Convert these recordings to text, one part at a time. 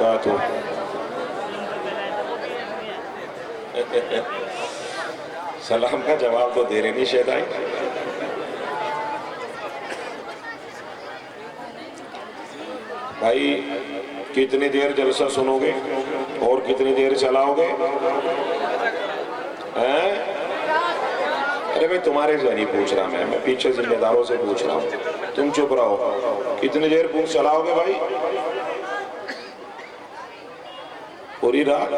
وبرکاتہ۔ سلام کا جواب تو دے رہے نہیں شہدائی۔ بھائی کتنی دیر جلسہ سنو گے اور کتنی دیر چلاؤ گے؟ ارے بھائی تمہارے سے نہیں پوچھ رہا میں پیچھے ذمہ داروں سے پوچھ رہا ہوں، تم چپ رہو۔ کتنی دیر پوچھ چلاؤ گے بھائی؟ پوری رات؟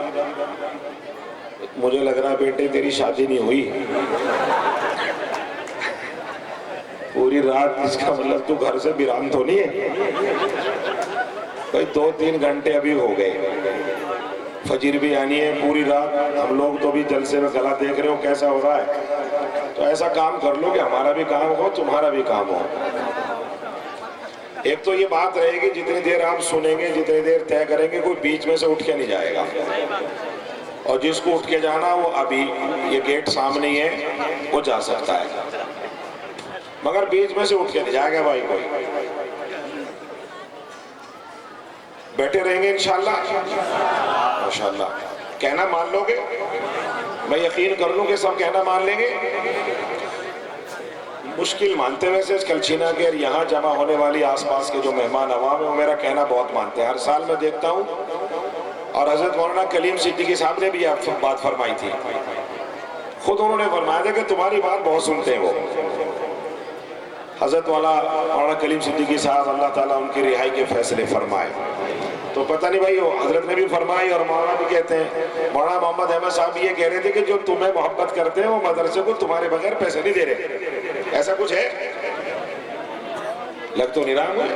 مجھے لگ رہا بیٹے تیری شادی نہیں ہوئی۔ پوری رات اس کا مطلب تو گھر سے بیران تو نہیں ہے؟ بھائی 2-3 گھنٹے ابھی ہو گئے، فجر بھی آنی ہے، پوری رات ہم لوگ تو بھی جلسے میں گلا دیکھ رہے ہو کیسا ہو رہا ہے۔ تو ایسا کام کر لو کہ ہمارا بھی کام ہو تمہارا بھی کام ہو۔ ایک تو یہ بات رہے گی جتنی دیر آپ سنیں گے جتنی دیر طے کریں گے کوئی بیچ میں سے اٹھ کے نہیں جائے گا، اور جس کو اٹھ کے جانا وہ ابھی یہ گیٹ سامنے ہی ہے وہ جا سکتا ہے، مگر بیچ میں سے اٹھ کے نہیں جائے گا بھائی کوئی۔ بیٹھے رہیں گے انشاءاللہ؟ ماشاءاللہ۔ کہنا مان لو گے؟ میں یقین کر لوں کہ سب کہنا مان لیں گے؟ مشکل مانتے ویسے کلچینا کے یہاں جمع ہونے والی آس پاس کے جو مہمان عوام ہیں وہ میرا کہنا بہت مانتے ہیں، ہر سال میں دیکھتا ہوں، اور حضرت مولانا کلیم صدیقی صاحب نے بھی یہ بات فرمائی تھی، خود انہوں نے فرمایا تھا کہ تمہاری بات بہت سنتے ہیں وہ۔ حضرت مولانا کلیم صدیقی صاحب اللہ تعالیٰ ان کی رہائی کے فیصلے فرمائے، تو پتہ نہیں بھائی وہ حضرت نے بھی فرمائی اور مولانا بھی کہتے ہیں۔ مولانا محمد احمد صاحب یہ کہہ رہے تھے کہ جو تمہیں محبت کرتے ہیں وہ مدرسے کو تمہارے بغیر پیسے نہیں دے رہے، ایسا کچھ ہے؟ لگ تو نہیں رہا مجھے۔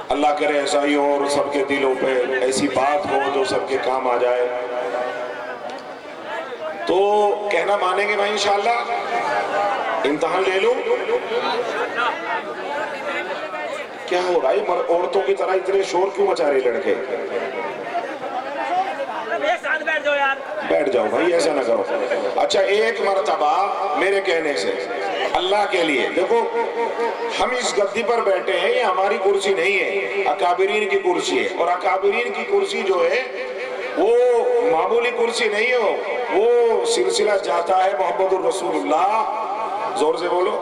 اللہ کرے ایسا ہی ہو اور سب کے دلوں پہ ایسی بات ہو جو سب کے کام آ جائے، تو کہنا مانیں گے بھائی انشاءاللہ؟ امتحان لے لوں؟ کیا ہو رہا ہے عورتوں کی طرح اتنے شور کیوں مچا رہے لڑکے؟ بیٹھ جاؤ بھائی ایسا نہ کرو۔ اچھا ایک مرتبہ میرے کہنے سے اللہ کے لیے دیکھو، ہم اس گدی پر بیٹھے ہیں، یہ ہماری کرسی نہیں ہے، اکابرین کی کرسی ہے، اور اکابرین کی کرسی جو ہے وہ معمولی کرسی نہیں ہو، وہ سلسلہ جاتا ہے محمد الرسول اللہ، زور سے بولو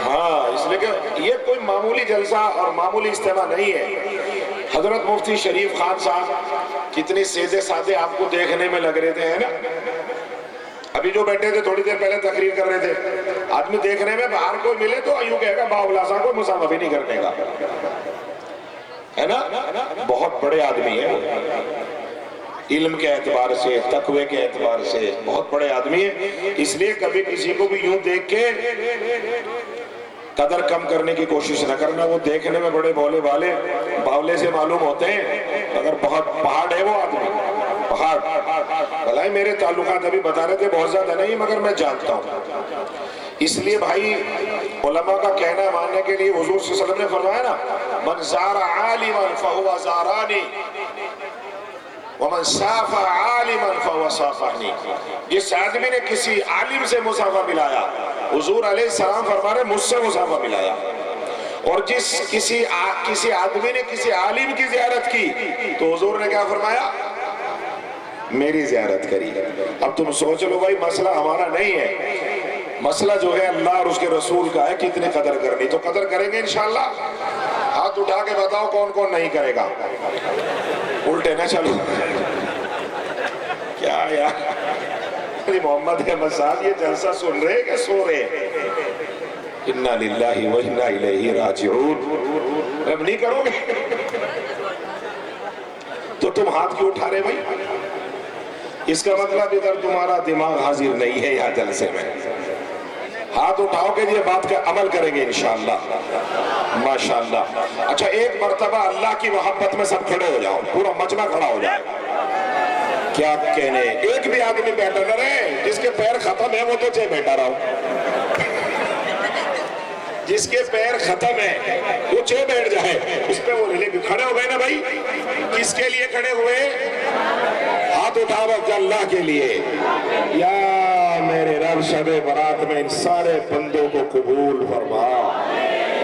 ہاں، اس لئے کہ یہ کوئی معمولی جلسہ اور معمولی اجتماع نہیں ہے۔ حضرت مفتی شریف خان صاحب کتنے سیدھے سادے آپ کو دیکھنے میں لگ رہے تھے، ہے نا؟ ابھی جو بیٹھے تھے تھوڑی دیر پہلے تقریر کر رہے تھے، آدمی دیکھنے میں باہر کوئی ملے تو ایوں کہے گا باولا صاحب کوئی مسافہ بھی نہیں کرنے گا، ہے نا؟ بہت بڑے آدمی ہیں، علم کے اعتبار سے، تقوی کے اعتبار سے بہت بڑے آدمی ہیں، اس لیے کبھی کسی کو بھی یوں دیکھ کے قدر کم کرنے کی کوشش نہ کرنا، وہ دیکھنے میں بڑے بولے والے باولے سے معلوم ہوتے ہیں، اگر بہت پہاڑ ہے وہ آدمی، پہاڑ بھلائی میرے تعلقات ابھی بتا رہے تھے بہت زیادہ نہیں مگر میں جانتا ہوں۔ اس لیے بھائی علماء کا کہنا ماننے کے لیے حضور صلی اللہ علیہ وسلم نے فرمایا نا، من زار عالما فہو زارانی ومن صافہ عالما فہو صافانی، جس آدمی نے کسی عالم سے مصافہ ملایا، حضور علیہ السلام فرما رہے مجھ سے مصافہ ملایا، اور جس کسی آدمی نے کسی عالم کی زیارت کی تو حضور نے کیا فرمایا؟ میری زیارت کری۔ اب تم سوچ لو بھائی مسئلہ ہمارا نہیں ہے، مسئلہ جو ہے اللہ اور اس کے رسول کا ہے، کتنے قدر کرنی، تو قدر کریں گے انشاءاللہ؟ ہاتھ اٹھا کے بتاؤ کون کون نہیں کرے گا، الٹے نہ چلو کیا یار محمد احمد صاحب یہ جلسہ سن رہے کہ سو رہے؟ انا للہ و انا الیہ راجعون، اب نہیں کرو گے تو تم ہاتھ کیوں اٹھا رہے بھائی؟ اس کا مطلب ادھر تمہارا دماغ حاضر نہیں ہے یہاں جلسے میں، ہاتھ اٹھاؤ کہ یہ بات کا عمل کریں گے انشاءاللہ ماشاءاللہ۔ اچھا ایک مرتبہ اللہ کی محبت میں سب کھڑے ہو جاؤ، پورا مجمع کھڑا ہو جائے، کیا کہنے، ایک بھی آدمی بیٹھا نہ رہے، جس کے پیر ختم ہے وہ تو چاہے بیٹھا رہو، جس کے پیر ختم ہے وہ چاہے بیٹھ جائے، اس پہ وہ لے کے کھڑے ہو گئے نا بھائی، کس کے لیے کھڑے ہوئے؟ ہاتھ اٹھاؤ کہ اللہ کے لیے، یا میرے رب شب برات میں ان سارے بندوں کو قبول فرما،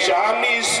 40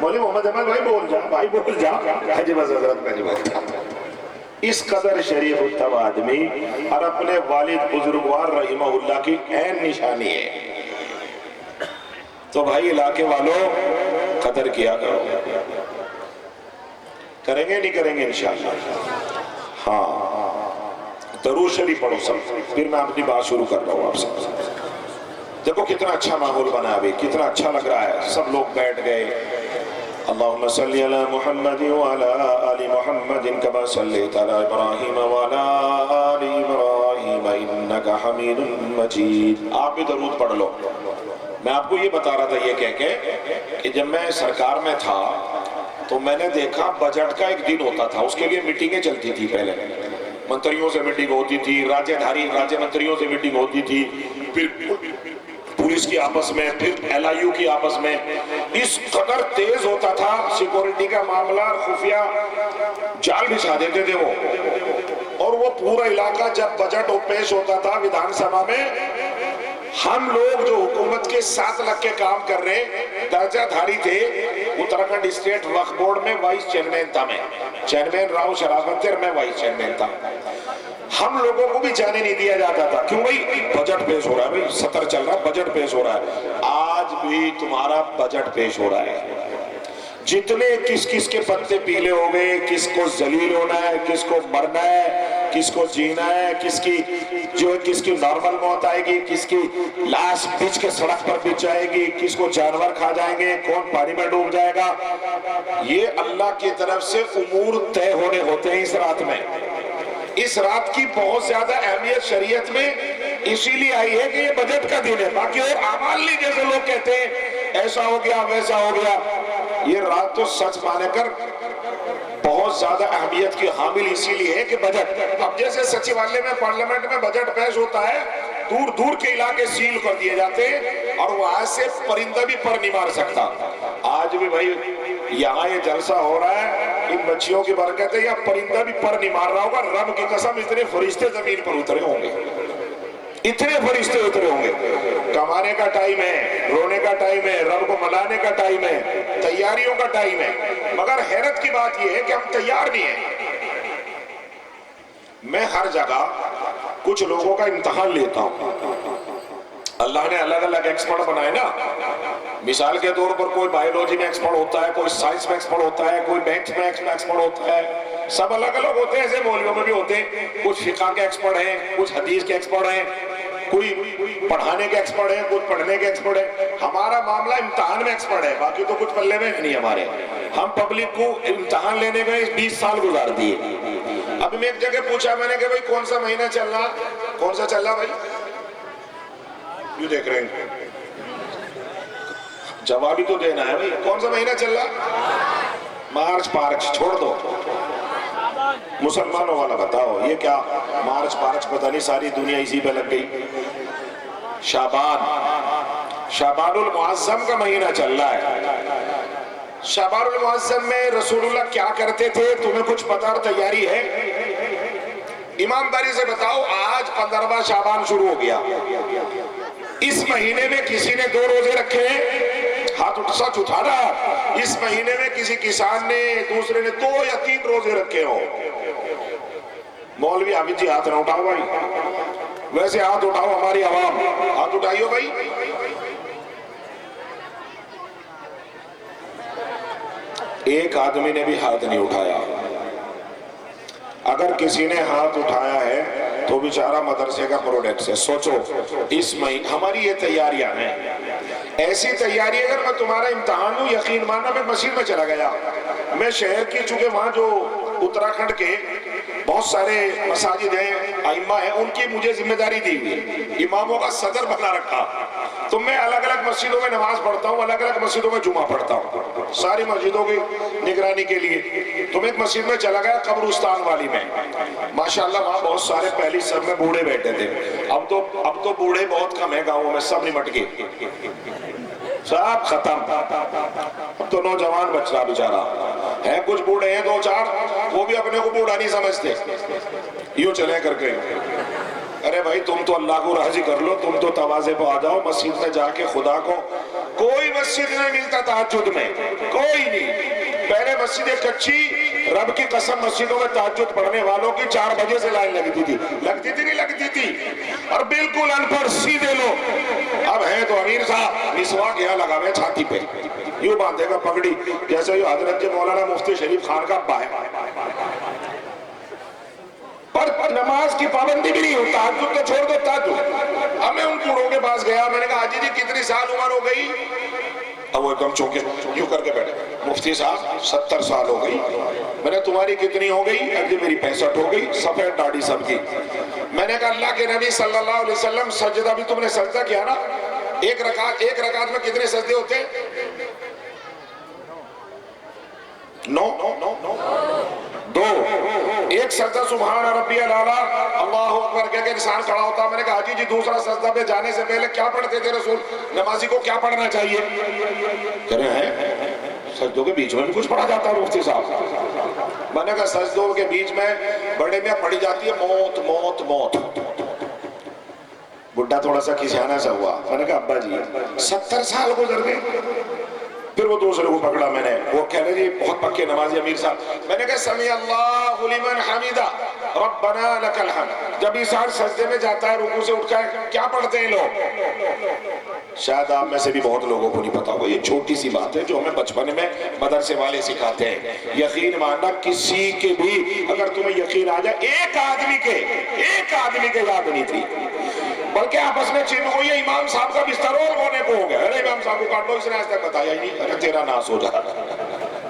مولوی محمد احمد بھائی بول جا، بھائی بول جا، حج بس حضرت میں نہیں بولتا۔ اس قدر شریف الطبع آدمی اور اپنے والد بزرگوار رحمہ اللہ کی عین نشانی ہے۔ تو بھائی علاقے والوں قدر کیا کرو، کریں گے نہیں کریں گے انشاءاللہ؟ ہاں درود شریف پڑھو سب، پھر میں اپنی بات شروع کر رہا ہوں آپ سے۔ دیکھو کتنا اچھا ماحول بنا ابھی، کتنا اچھا لگ رہا ہے، سب لوگ بیٹھ گئے۔ اللہم صلی علی محمد وعلی آل محمد کما صلیت علی ابراہیم وعلی آل ابراہیم انکا حمید مجید۔ آپ بھی درود پڑھ لو۔ میں آپ کو یہ بتا رہا تھا یہ کہہ کے کہ جب میں سرکار میں تھا تو میں نے دیکھا بجٹ کا ایک دن ہوتا تھا، اس کے لیے میٹنگیں چلتی تھی، پہلے منتریوں سے میٹنگ ہوتی تھی، راجیہ منتریوں سے میٹنگ ہوتی تھی، پھر پولیس کی آپس میں، پھر ایل آئی یو کی آپس میں۔ اس قدر تیز ہوتا تھا سیکورٹی کا معاملہ، خفیہ جال بچھا دیتے تھے وہ، اور وہ پورا علاقہ جب بجٹ پیش ہوتا تھا ویدھان سبھا میں، ہم لوگ جو حکومت کے ساتھ لگ کے کام کر رہے درجہ دھاری تھے، اتراکھنڈ اسٹیٹ وقف بورڈ میں وائس چیئرمین تھا میں، چیئرمین راؤ شرافت تھے اور میں وائس چیئرمین تھا۔ ہم لوگوں کو بھی جانے نہیں دیا جاتا تھا، کیوں بھائی بجٹ پیش ہو رہا ہے، بھائی سطر چل رہا ہے، بجٹ پیش ہو رہا ہے۔ آج بھی تمہارا بجٹ پیش ہو رہا ہے، جتنے کس کے پتے پیلے ہو گئے، کس کو ذلیل ہونا ہے، کس کو مرنا ہے، کس کو جینا ہے، کس کی نارمل موت آئے گی، کس کی لاش بچ کے سڑک پر بچ جائے گی، کس کو جانور کھا جائیں گے، کون پانی میں ڈوب جائے گا، یہ اللہ کی طرف سے امور طے ہونے ہوتے ہیں اس رات میں۔ اس رات کی بہت زیادہ اہمیت شریعت میں اسی لیے آئی ہے کہ یہ بجٹ کا دن ہے، باقی اور اعمال نہیں، جیسے لوگ کہتے ہیں ایسا ہو گیا ویسا ہو گیا۔ یہ رات تو سچ مانے کر بہت زیادہ اہمیت کی حامل اسی لیے ہے کہ بجٹ، اب جیسے سچیوالیہ میں پارلیمنٹ میں بجٹ پیش ہوتا ہے، دور دور کے علاقے سیل کر دیے جاتے ہیں اور وہاں سے پرندہ بھی پر نہیں مار سکتا۔ آج بھی بھائی یہاں یہ جلسہ ہو رہا ہے، ان بچیوں کی برکت ہے، یا پرندہ بھی پر نہیں مار رہا ہوگا، رب کی قسم اتنے فرشتے زمین پر اترے ہوں گے، اتنے فرشتے اترے ہوں گے۔ کمانے کا ٹائم ہے، رونے کا ٹائم ہے، رب کو منانے کا ٹائم ہے، تیاریوں کا ٹائم ہے، مگر حیرت کی بات یہ ہے کہ ہم تیار نہیں ہیں۔ میں ہر جگہ کچھ لوگوں کا امتحان لیتا ہوں، اللہ نے الگ الگ ایکسپرٹ بنائے نا، مثال کے طور پر کوئی بائیولوجی میں ایکسپرٹ ہوتا ہے، کوئی سائنس میں ایکسپرٹ ہوتا ہے، کوئی میتھس میں ایکسپرٹ ہوتا ہے، سب الگ الگ ہوتے ہیں، ایسے مولویوں میں بھی ہوتے ہیں، کچھ فقہ کے ایکسپرٹ ہیں، کچھ حدیث کے ایکسپرٹ ہیں، کوئی پڑھانے کے ایکسپرٹ ہیں، کچھ پڑھنے کے ایکسپرٹ ہیں۔ ہمارا معاملہ امتحان میں ایکسپرٹ ہے، باقی تو کچھ پلے میں نہیں ہمارے۔ ہم پبلک کو امتحان لینے گئے 20 سال گزار دیے۔ ابھی میں ایک جگہ پوچھا میں نے کہ بھائی کون سا مہینہ چل رہا، کون سا چل رہا بھائی، یوں دیکھ رہے ہیں، جواب ہی تو دینا ہے بھائی، کون سا مہینہ چل رہا؟ مارچ پارچ چھوڑ دو، مسلمانوں والا بتاؤ، یہ کیا مارچ پارچ پتہ نہیں، ساری دنیا اسی پہ لگ گئی۔ شعبان المعظم کا مہینہ چل رہا ہے۔ شعبان المعظم میں رسول اللہ کیا کرتے تھے، تمہیں کچھ پتہ اور تیاری ہے؟ ایمانداری سے بتاؤ، آج 15واں شعبان شروع ہو گیا، اس مہینے میں کسی نے 2 روزے رکھے ہیں؟ ہاتھ سچ اٹھانا۔ اس مہینے میں کسی کسان نے، دوسرے نے 2 یا 3 روزے رکھے ہو؟ مولوی عابد جی ہاتھ نہ اٹھاؤ بھائی، ویسے ہاتھ اٹھاؤ، ہماری عوام ہاتھ اٹھائیو بھائی۔ ایک آدمی نے بھی ہاتھ نہیں اٹھایا۔ اگر کسی نے ہاتھ اٹھایا ہے تو بیچارہ مدرسے کا پروڈکٹ ہے۔ سوچو اس مہینے ہماری یہ تیاریاں ہیں، ایسی تیاری اگر میں تمہارا امتحان ہوں، یقین ماننا میں مسجد میں چلا گیا، میں شہر کی، چونکہ وہاں جو اتراکھنڈ کے بہت سارے مساجد ہیں، ائمہ ہیں، ان کی مجھے ذمہ داری دی ہوئی، اماموں کا صدر بنا رکھا، تو میں الگ الگ مسجدوں میں نماز پڑھتا ہوں، الگ الگ مسجدوں میں جمعہ پڑھتا ہوں، ساری مسجدوں کی نگرانی کے لیے۔ تو میں ایک مسجد میں چلا گیا قبرستان والی میں، ماشاءاللہ وہاں بہت سارے پہلی سب میں بوڑھے بیٹھے تھے، اب تو بوڑھے بہت کم ہے گاؤں میں، سب نمٹ گئے، سب ختم، اب تو نوجوان بچ رہا بیچارہ ہے، کچھ بوڑھے ہیں 2-4، وہ بھی اپنے کو بوڑھا نہیں سمجھتے، یوں چلے کر کے۔ ارے بھائی تم تو اللہ کو راضی کر لو، تم تو تواضع پہ آ جاؤ، مسجد میں جا کے خدا کو مسجد نہیں ملتا تہجد میں، کوئی نہیں۔ پہلے مسجدیں کچی، رب کی قسم مسجدوں میں تہجد پڑھنے والوں کی 4 بجے سے لائن لگتی تھی، نہیں لگتی تھی، اور بالکل ان پڑھ سیدھے لوگ۔ اب ہیں تو امیر صاحب مسواک یہاں لگا ہوئے چھاتی پہ، یوں باندھے گا پگڑی جیسے یہ حضرت مولانا مفتی شریف خان کا ابا ہے، پر نماز کی پابندی بھی نہیں ہو، تہجد تو چھوڑ دو تہجد۔ اب میں ان بوڑھوں کے پاس گیا، میں نے کہا حاجی جی کتنی سال عمر ہو گئی؟ اب وہ ایک دم چونکے یوں کر کے بیٹھے، مفتی صاحب 70 سال ہو گئی۔ میں نے تمہاری کتنی ہو گئی؟ اب میری 65 ہو گئی، سفید داڑھی سب کی۔ میں نے کہا اللہ کے نبی صلی اللہ علیہ وسلم سجدہ بھی تم نے سجدہ کیا نا؟ ایک رکعت میں کتنے سجدے ہوتے ہیں؟ 2۔ ایک سجدہ سبحان ربی الاعلیٰ اللہ اکبر کہہ کے انسان کھڑا ہوتا۔ میں نے کہا حاجی جی دوسرا سجدہ پہ جانے سے پہلے کیا پڑھتے تھے رسول؟ نمازی کو کیا پڑھنا چاہیے؟ کہہ رہے ہیں سجدوں کے بیچ میں بھی کچھ پڑھا جاتا ہے مفتی صاحب۔ میں نے کہا سجدوں کے بیچ میں بڑے میں پڑھی جاتی ہے موت موت موت۔ بڈھا تھوڑا سا کھسیانا سا ہوا، میں نے کہا ابا جی 70 سال گزر گئے۔ پھر وہ دوسرے کو پکڑا میں نے، وہ کہہ رہے جی بہت پکے نمازی امیر صاحب۔ میں نے کہا سمیع اللہ لمن حمیدہ ربنا لک الحمد۔ جب انسان سجدے میں جاتا ہے رکوع سے اٹھ کر کیا پڑھتے ہیں لوگ؟ شاید آپ میں سے بھی بہت لوگوں کو نہیں پتا ہوگا، یہ چھوٹی سی بات ہے جو ہمیں بچپن میں مدرسے والے سکھاتے ہیں۔ یقین ماننا کسی کے بھی اگر تمہیں یقین آ جائے، ایک آدمی کے یاد نہیں تھی، بلکہ آپس میں چینو کو یہ امام صاحب کا بسترول ہونے کو ہو گیا، ارے امام صاحب کو کاٹ لو، اس نے آج تک بتایا ہی نہیں، ارے تیرا ناس ہو جا۔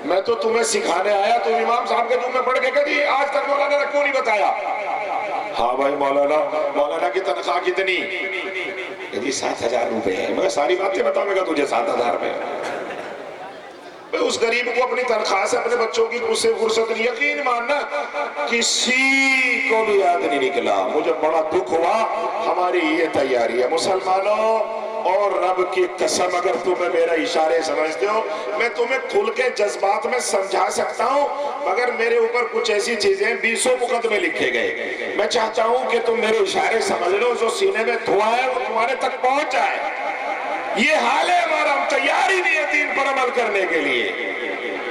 میں تو تمہیں سکھانے آیا، تم امام صاحب کے جمعے پڑھ کے کہتی آج تک مولانا نے کیوں نہیں بتایا؟ ہاں بھائی مولانا کی تنخواہ کتنی؟ کہتی 7,000 روپے ہے۔ میں ساری باتیں بتاؤں گا تجھے 7,000 میں۔ اس غریب کو اپنی تنخواہ سے اپنے بچوں کی اس سے فرصت نہیں۔ یقین ماننا کسی کو بھی یاد نہیں نکلا۔ مجھے بڑا دکھ ہوا، ہماری یہ تیاری ہے مسلمانوں، اور رب کی قسم اگر تمہیں میرا اشارے سمجھتے ہو میں تمہیں کھل کے جذبات میں سمجھا سکتا ہوں، مگر میرے اوپر کچھ ایسی چیزیں 20 مقدمے لکھے گئے، میں چاہتا ہوں کہ تم میرے اشارے سمجھ لو، جو سینے میں دھواں ہے وہ تمہارے تک پہنچ جائے۔ یہ حال ہے ہمارا، ہم تیاری نہیں ہے دین پر عمل کرنے کے لیے۔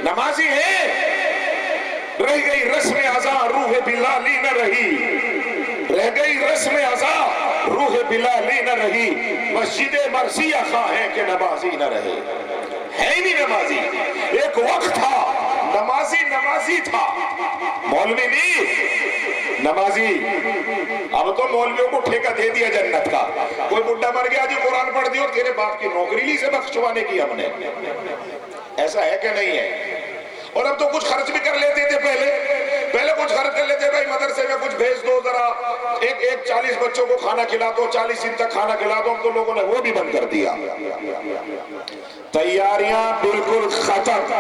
نمازی ہیں، رہ گئی رسم ازاں روح بلالی نہ رہی، رہ گئی رسم ازاں روح بلالی نہ رہی، مسجد مرثیہ خواہیں کہ نمازی نہ رہے۔ ہے ہی نہیں نمازی۔ ایک وقت تھا نمازی تھا، مولوی نہیں نمازی۔ اب تو مولویوں کو ٹھیکہ دے دیا جنت کا، کوئی بڈھا مر گیا جی قرآن پڑھ دیو، تیرے باپ کی نوکری لی سے بخشوانے کی ہم نے۔ ایسا ہے کہ نہیں ہے؟ اور اب تو کچھ خرچ بھی کر لیتے تھے، پہلے کچھ خرچ کر لیتے، بھائی مدرسے میں کچھ بھیج دو، ذرا ایک 40 بچوں کو کھانا کھلا دو، 40 دن تک کھانا کھلا دو، ہم تو لوگوں نے وہ بھی بند کر دیا۔ تیاریاں بالکل ختم۔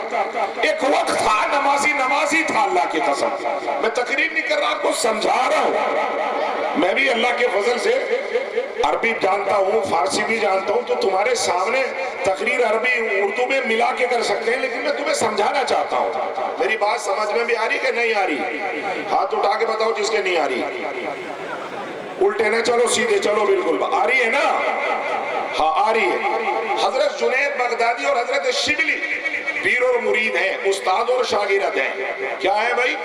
ایک وقت تھا نمازی تھا، اللہ کی قسم۔ میں تقریر نہیں کر رہا، آپ کو سمجھا رہا ہوں۔ میں بھی اللہ کے فضل سے عربی جانتا ہوں، فارسی بھی جانتا ہوں، تو تمہارے سامنے تقریر عربی اردو میں ملا کے کر سکتے ہیں، لیکن میں تمہیں سمجھانا چاہتا ہوں۔ میری بات سمجھ میں بھی آ رہی کہ نہیں آ رہی؟ ہاتھ اٹھا کے بتاؤ جس کے نہیں آ رہی۔ الٹے نہ چلو، سیدھے چلو، بالکل آ رہی ہے نا؟ ہاں آ رہی ہے۔ حضرت جنید بغدادی اور حضرت شبلی پیر اور مرید ہیں، استاد اور شاگرد ہیں۔ کیا ہے بھائی؟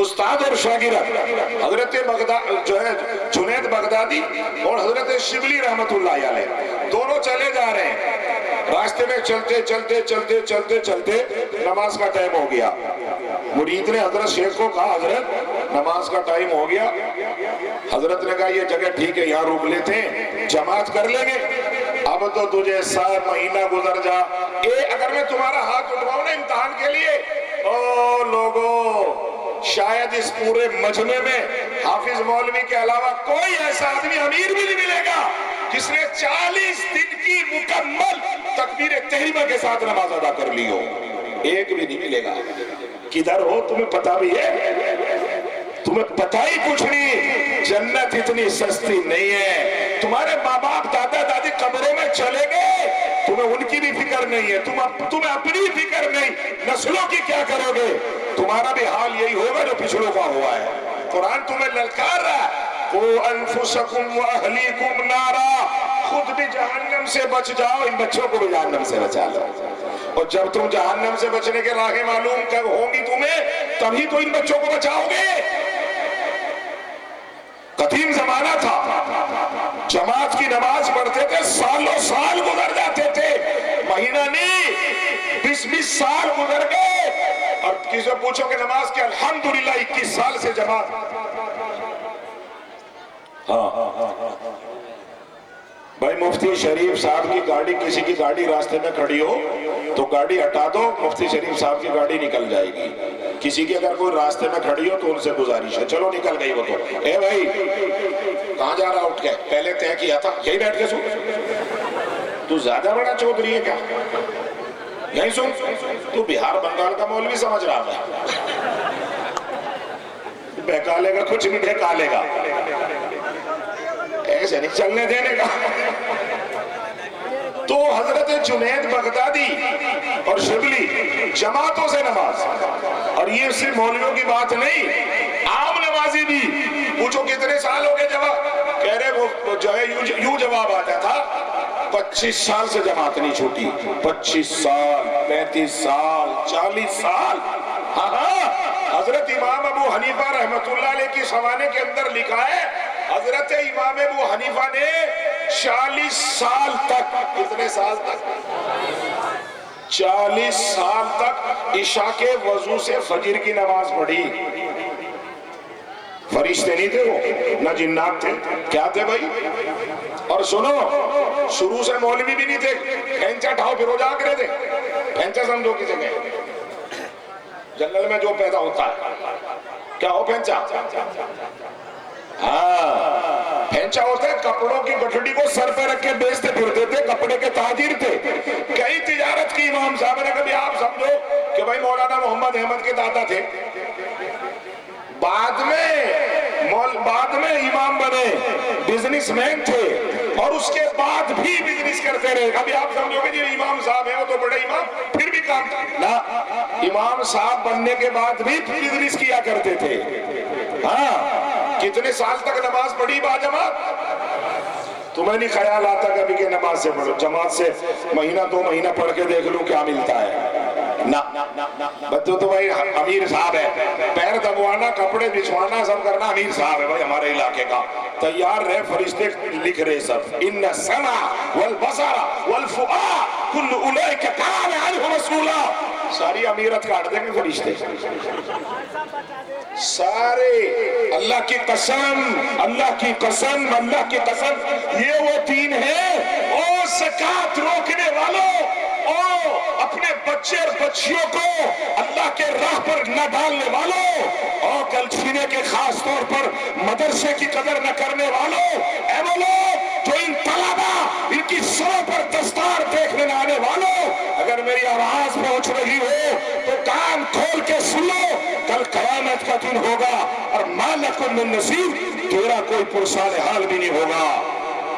استاد اور شاگرد۔ حضرت جنید بغدادی اور حضرت شبلی رحمت اللہ علیہ دونوں چلے جا رہے ہیں، راستے میں چلتے نماز کا ٹائم ہو گیا۔ مرید نے حضرت شیخ کو کہا حضرت نماز کا ٹائم ہو گیا۔ حضرت نے کہا یہ جگہ ٹھیک ہے، یہاں روک لیتے ہیں، جماعت کر لیں گے۔ اب تو تجھے 7 مہینہ گزر جا، اگر میں تمہارا ہاتھ اٹھواؤں نا امتحان کے لیے، او لوگوں شاید اس پورے مجمع میں حافظ مولوی کے علاوہ کوئی ایسا آدمی امیر بھی نہیں ملے گا جس نے 40 دن کی مکمل تکبیر تحریمہ کے ساتھ نماز ادا کر لی ہو، ایک بھی نہیں ملے گا۔ کدھر ہو تمہیں پتا بھی ہے؟ تمہیں پتا ہی کچھ نہیں، جنت اتنی سستی نہیں ہے۔ تمہارے ماں باپ دادا دادی قبروں میں چلے گئے، تمہیں ان کی بھی فکر نہیں ہے، تمہیں اپنی فکر نہیں، نسلوں کی کیا کرو گے؟ تمہارا بھی حال یہی ہوگا جو پچھلوں کا ہوا ہے۔ قرآن تمہیں للکار رہا ہے، قُوْ أَنفُسَكُمْ وَأَهْلِيكُمْ نَارًا، خود بھی جہنم سے بچ جاؤ، ان بچوں کو بھی جہنم سے بچا لو، اور جب تم جہنم سے بچنے کے راہیں معلوم کب ہوں گی تمہیں، تبھی تو ان بچوں کو بچاؤ گے۔ قدیم زمانہ تھا، جماعت کی نماز پڑھتے تھے، سالوں سال گزر جاتے تھے، مہینہ نہیں 20 سال گزر گئے، اور کسی سے پوچھو کہ نماز کے الحمدللہ 21 سال سے جماعت۔ بھائی مفتی شریف صاحب کی گاڑی، کسی کی گاڑی راستے میں کھڑی ہو تو گاڑی ہٹا دو، مفتی شریف صاحب کی گاڑی نکل جائے گی۔ کسی کی اگر کوئی راستے میں کھڑی ہو تو ان سے گزارش ہے، چلو نکل گئی وہ تو، اے بھائی کہاں جا رہا اٹھ کے، پہلے طے کیا تھا یہی بیٹھ کے سو، تو زیادہ بڑا چودھری ہے کیا، یہی سن، تو بہار بنگال کا مولوی سمجھ رہا ہے، بہکا لے گا کچھ نہیں بہکا لے گا، ایسے نہیں چلنے دینے کا۔ تو حضرت جنید بغدادی اور شبلی جماعتوں سے نماز، اور یہ صرف مولویوں کی بات نہیں، عام نمازی بھی، پوچھو کتنے سال ہو گئے جواب، کہہ رہے وہ جو ہے یوں جواب آتا تھا 25 سال سے جماعت نہیں چھوٹی، 25 سال 35 سال 40 سال۔ ہاں حضرت امام ابو حنیفہ رحمت اللہ علیہ کی سوانے کے اندر لکھا ہے، حضرت امام ابو حنیفہ نے 40 سال تک، کتنے سال تک، 40 سال تک عشاء کے وضو سے فجر کی نماز پڑھی۔ فرشتے نہیں تھے وہ، نہ جنات تھے، کیا تھے بھائی؟ اور سنو، شروع سے مولوی بھی نہیں تھے، پھینچا ٹھاؤ پھر ہو جا کرے تھے، پھینچا سمجھو کسی نے، جنگل میں جو پیدا ہوتا ہے کیا ہو پھینچا؟ ہاں پھینچا ہوتا ہے، کپڑوں کی گٹھڑی کو سر پہ رکھ کے بیچتے پھرتے تھے، کپڑے کے تاجر تھے، کئی تجارت کی امام صاحب نے، کبھی آپ سمجھو کہ بھائی مولانا محمد احمد کے دادا تھے، بعد میں امام بنے، بزنس مین تھے، اور اس کے بعد بھی بزنس کرتے رہے۔ ابھی آپ سمجھو گے جی امام صاحب ہیں وہ تو بڑے امام، پھر بھی کام نہ، امام صاحب بننے کے بعد بھی بزنس کیا کرتے تھے۔ ہاں کتنے سال تک نماز پڑھی باجماعت؟ تمہیں نہیں خیال آتا کبھی کہ نماز سے پڑھو، جماعت سے مہینہ 2 مہینہ پڑھ کے دیکھ لوں کیا ملتا ہے؟ نہ، بچوں تو بھائی امیر صاحب ہے، پیر دبوانا، کپڑے بچھوانا سب کرنا امیر صاحب ہے بھائی، ہمارے علاقے کا تیار رہے، فرشتے لکھ رہے سب، ان السمع والبصر والفؤاد کل اولئک کان عنہ مسئولا، ساری امیرت کاٹ دیں گے فرشتے سارے۔ اللہ کی قسم، اللہ کی قسم، اللہ کی قسم، یہ وہ دین ہے، او زکوٰۃ روکنے والوں، او اپنے بچے اور بچیوں کو اللہ کے راہ پر نہ ڈالنے والوں، اور کل چھینے کے خاص طور پر مدرسے کی قدر نہ کرنے والوں، اے وہ لوگ جو ان طلبہ، ان کی سروں پر دستار دیکھنے نہ آنے والوں، اگر میری آواز پہنچ رہی ہو تو کان کھول کے سن لو، کل قیامت کا دن ہوگا اور ما لکم من نصیر، تیرا کوئی پرسان حال بھی نہیں ہوگا،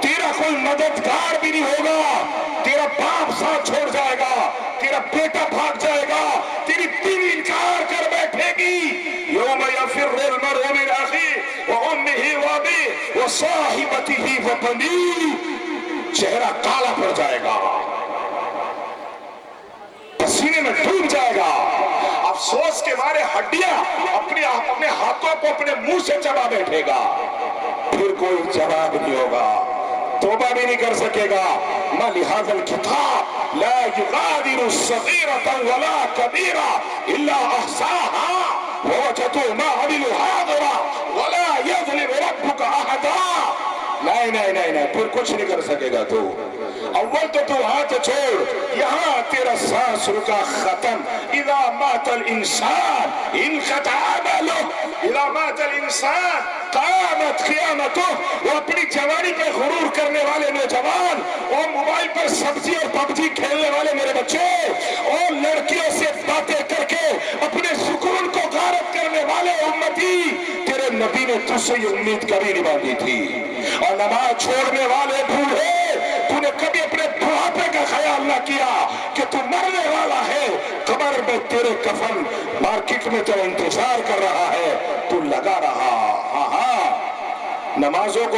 تیرا کوئی مددگار بھی نہیں ہوگا، تیرا باپ ساتھ چھوڑ جائے گا، تیرا بیٹا بھاگ جائے گا، تیری بیوی انکار کر بیٹھے گی، یوم یفر المرء من اخیہ وامہ وابیہ وصاحبتہ وبنیہ، چہرہ کالا پڑ جائے گا، پسینے میں ڈوب جائے گا، افسوس کے مارے ہڈیاں اپنے ہاتھوں کو اپنے منہ سے چبا بیٹھے گا، پھر کوئی جواب نہیں ہوگا، توبہ بھی نہیں کر سکے گا۔ ما لہذا الکتاب لا یغادر صغیرۃ ولا کبیرۃ الا احصاها ووجدوا ما عملوا حاضرا ولا یظلم ربک احدا۔ نہیں، پھر کچھ نہیں کر سکے گا تو، اول تو ہاتھ چھوڑ، یہاں تیرا سانس رکا ختم، اذا مات الانسان انقطع عمله، اذا مات الانسان قامت قیامتہ۔ وہ اپنی جوانی پہ غرور کرنے والے نوجوان، اور موبائل پر سبزی اور پبجی کھیلنے والے میرے بچے، اور لڑکیوں سے باتیں کر کے اپنے سکون کو غارت کرنے والے امتی، تیرے نبی نے تجھ سے یہ امید کبھی نہیں باندھی تھی۔ اور نماز چھوڑنے والے بوڑھے، تو نے کبھی اپنے بڑھاپے کا خیال نہ کیا کہ تو مرنے والا ہے، قبر میں تیرے کفن مارکیٹ میں تو انتظار کر رہا ہے، تو لگا رہا۔ ہاں نمازوں کو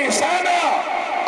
ihsana,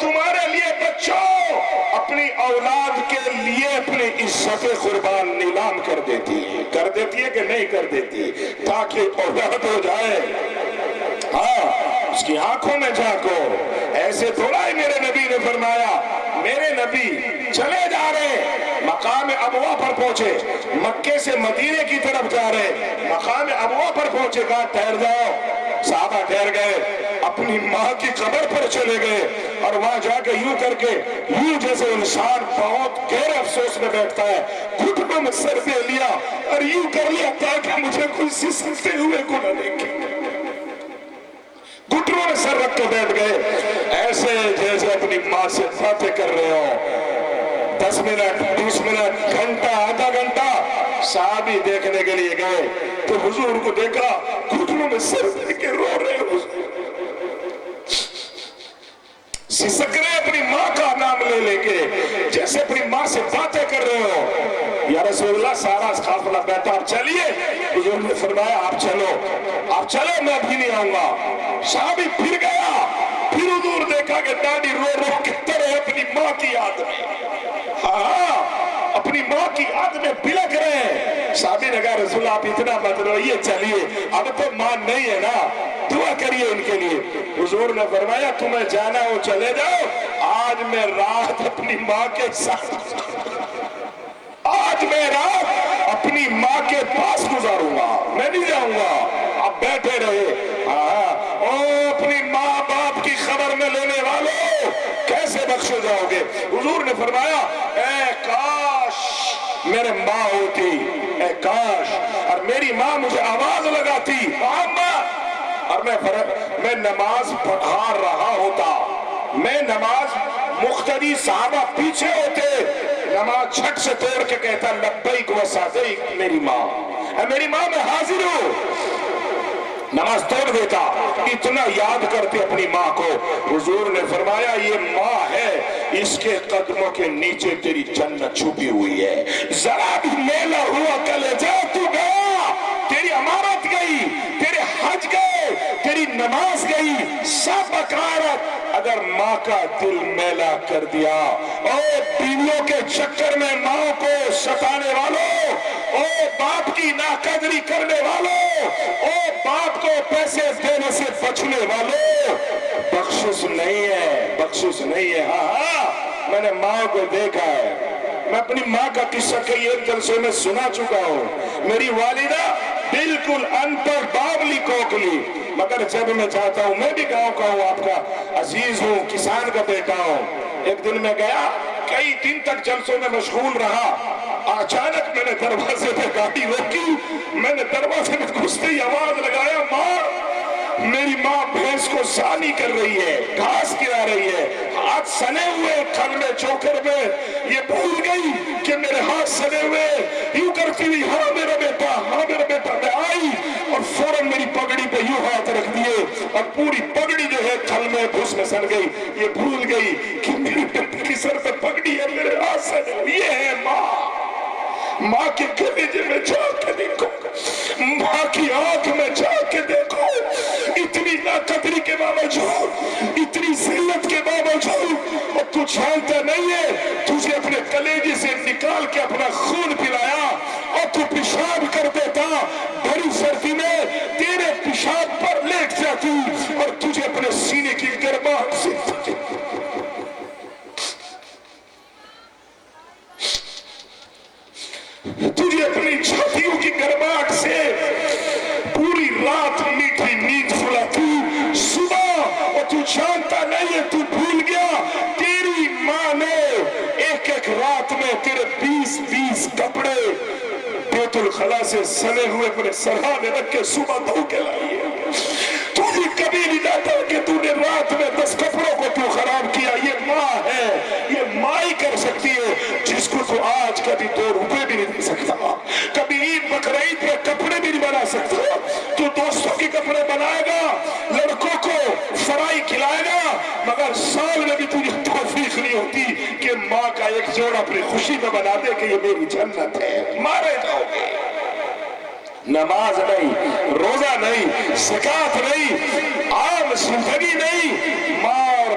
تمہارے لیے بچوں اپنی اولاد کے لیے اپنی عزت قربان نیلام کر دیتی ہے کہ نہیں کر دیتی، تاکہ اولاد ہو جائے۔ ہاں، اس کی آنکھوں میں جھانکو۔ ایسے تھوڑا ہی میرے نبی نے فرمایا، میرے نبی چلے جا رہے مقام ابوا پر پہنچے، مکے سے مدینے کی طرف جا رہے، مقام ابوا پر پہنچے، کہا ٹھہر جاؤ۔ صحابہ ٹھہر گئے، اپنی ماں کی قبر پر چلے گئے، اور وہاں جا کے یوں کر کے، یوں جیسے انسان بہت گہرے افسوس میں بیٹھتا ہے، گھٹنوں میں سر دے لیا اور یوں کر لیا تاکہ مجھے کوئی سسکتے ہوئے کو نہ دیکھے۔ گھٹنوں میں سر رکھ کے بیٹھ گئے، ایسے جیسے اپنی ماں سے باتیں کر رہے ہو۔ 10 منٹ، 20 منٹ، گھنٹہ، آدھا گھنٹہ صحابی دیکھنے کے لیے گئے تو حضور کو دیکھا گھٹنوں میں سر دے کے رو رہے ہو، سسک رہے اپنی ماں کا نام لے لے کے، جیسے اپنی ماں سے باتیں کر رہے ہو۔ یا رسول اللہ، سارا قافلہ بیٹھا، آپ چلیے۔ حضور نے فرمایا آپ چلو، میں ابھی نہیں آؤں گا۔ صحابی پھر گیا، پھر حضور دیکھا کہ ڈاڈی رو رو کے تڑے اپنی ماں کی یاد میں، ہاں اپنی ماں کی یاد میں بلک رہے ہیں۔ صحابی نے کہا رسول اللہ آپ اتنا مت روئیے، چلیے، اب تو ماں نہیں ہے نا، دعا کریے ان کے لیے۔ حضور نے فرمایا تمہیں جانا ہو چلے جاؤ، آج میں رات اپنی ماں کے ساتھ، آج میں رات اپنی ماں کے پاس گزاروں گا، میں نہیں جاؤں گا۔ اب بیٹھے رہے، او اپنی ماں باپ کی خبر میں لینے والوں کیسے بخشے جاؤ گے؟ حضور نے فرمایا اے کاش میرے ماں ہوتی، اے کاش، اور میری ماں مجھے آواز لگاتی محمد، اور میں نماز پڑھا رہا ہوتا، میں نماز مقتدی صحابہ پیچھے ہوتے، نماز چھٹ سے توڑ کے کہتا لبیک و سعدیک میری ماں، میری ماں میں حاضر ہوں، نماز توڑ دیتا۔ اتنا یاد کرتے اپنی ماں کو۔ حضور نے فرمایا یہ ماں ہے، اس کے قدموں کے نیچے تیری جنت چھپی ہوئی ہے، ذرا بھی میلا ہوا کلیجہ تو گیا، تیری امانت گئی، تیرے حج گئے، تیری نماز گئی، سب بکارت اگر ماں کا دل میلا کر دیا۔ او بیویوں کے چکر میں ماں کو ستانے والوں، او باپ کی ناقدری کرنے والوں، او باپ کو پیسے دینے سے بچنے والوں، بخشش نہیں ہے، بخشش نہیں ہے۔ ہاں میں نے ماں کو دیکھا ہے، میں اپنی ماں کا قصہ کئی ایک جلسے میں سنا چکا ہوں۔ میری والدہ بالکل ان پڑھ بابلی کوکلی، مگر جب میں چاہتا ہوں، میں بھی گاؤں کا ہوں، آپ کا عزیز ہوں، کسان کا بیٹا ہوں۔ ایک دن میں گیا، کئی دن تک جلسوں میں مشغول رہا، اچانک میں نے دروازے پہ گاڑی روکی، میں نے دروازے میں گھستے ہی آواز لگایا ماں، میری ماں بھینس کو سانی کر رہی ہے، گھاس گرا رہی ہے، ہاتھ سنے ہوئے تھن میں چوکر میں، یہ بھول گئی کہ میرے ہاتھ سنے ہوئے، یوں کرتی ہوئی ہاں میرا بیٹا، ہاں میرا بیٹا، میں آئی اور فوراً میری پگڑی پہ یوں ہاتھ رکھ دیے اور پوری پگڑی جو ہے تھل میں بھوس میں سن گئی۔ یہ بھول گئی کہ میری بیٹی کی سر پہ پگڑی ہے، میرے ہاتھ سنے ہوئے۔ یہ ہے ماں، ماں کے کلیجے میں جا کے دیکھو، ماں کی آنکھ میں جا کے دیکھو، اتنی ناقدری کے باوجود، اتنی ذلت کے باوجود، اور تو جانتا نہیں ہے تجھے اپنے کلیجے سے نکال کے اپنا خون پلایا اور تو پیشاب کر دیتا، بڑی سردی میں تیرے پیشاب پر لیٹ جاتی اور تجھے اپنے سینے کی گرماہٹ سے تجھے اپنی چھاتیوں کی گرماہٹ سے پوری رات میٹھی نیند سلاتی، صبح اور تو جانتا نہیں ہے، تو بھول گیا تیری ماں نے ایک ایک رات میں تیرے 20 کپڑے بیت الخلا سے سنے ہوئے اپنے سرحانے رکھ کے صبح دھو کے لائی ہے۔ تو یہ کبھی نہیں جاتا کہ تو نے رات میں 10 کپڑوں کو تو خراب کیا۔ یہ ماں ہے، یہ ماں ہی کر سکتی ہے جس کو تو آج کبھی 2 روپے بھی نہیں دے سکتا، کبھی عید بقرعید پہ کپڑے بھی نہیں بنا سکتا، تو دوستوں کے کپڑے بنائے گا، لڑکوں کو فرائی کھلائے گا، مگر سال میں بھی تجھے توفیق نہیں ہوتی کہ ماں کا ایک جوڑا اپنی خوشی میں بنا دے کہ یہ میری جنت ہے۔ مارے جاؤ گے، نماز نہیں، روزہ نہیں، زکات نہیں، عام زندگی نہیں، ماں اور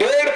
1.5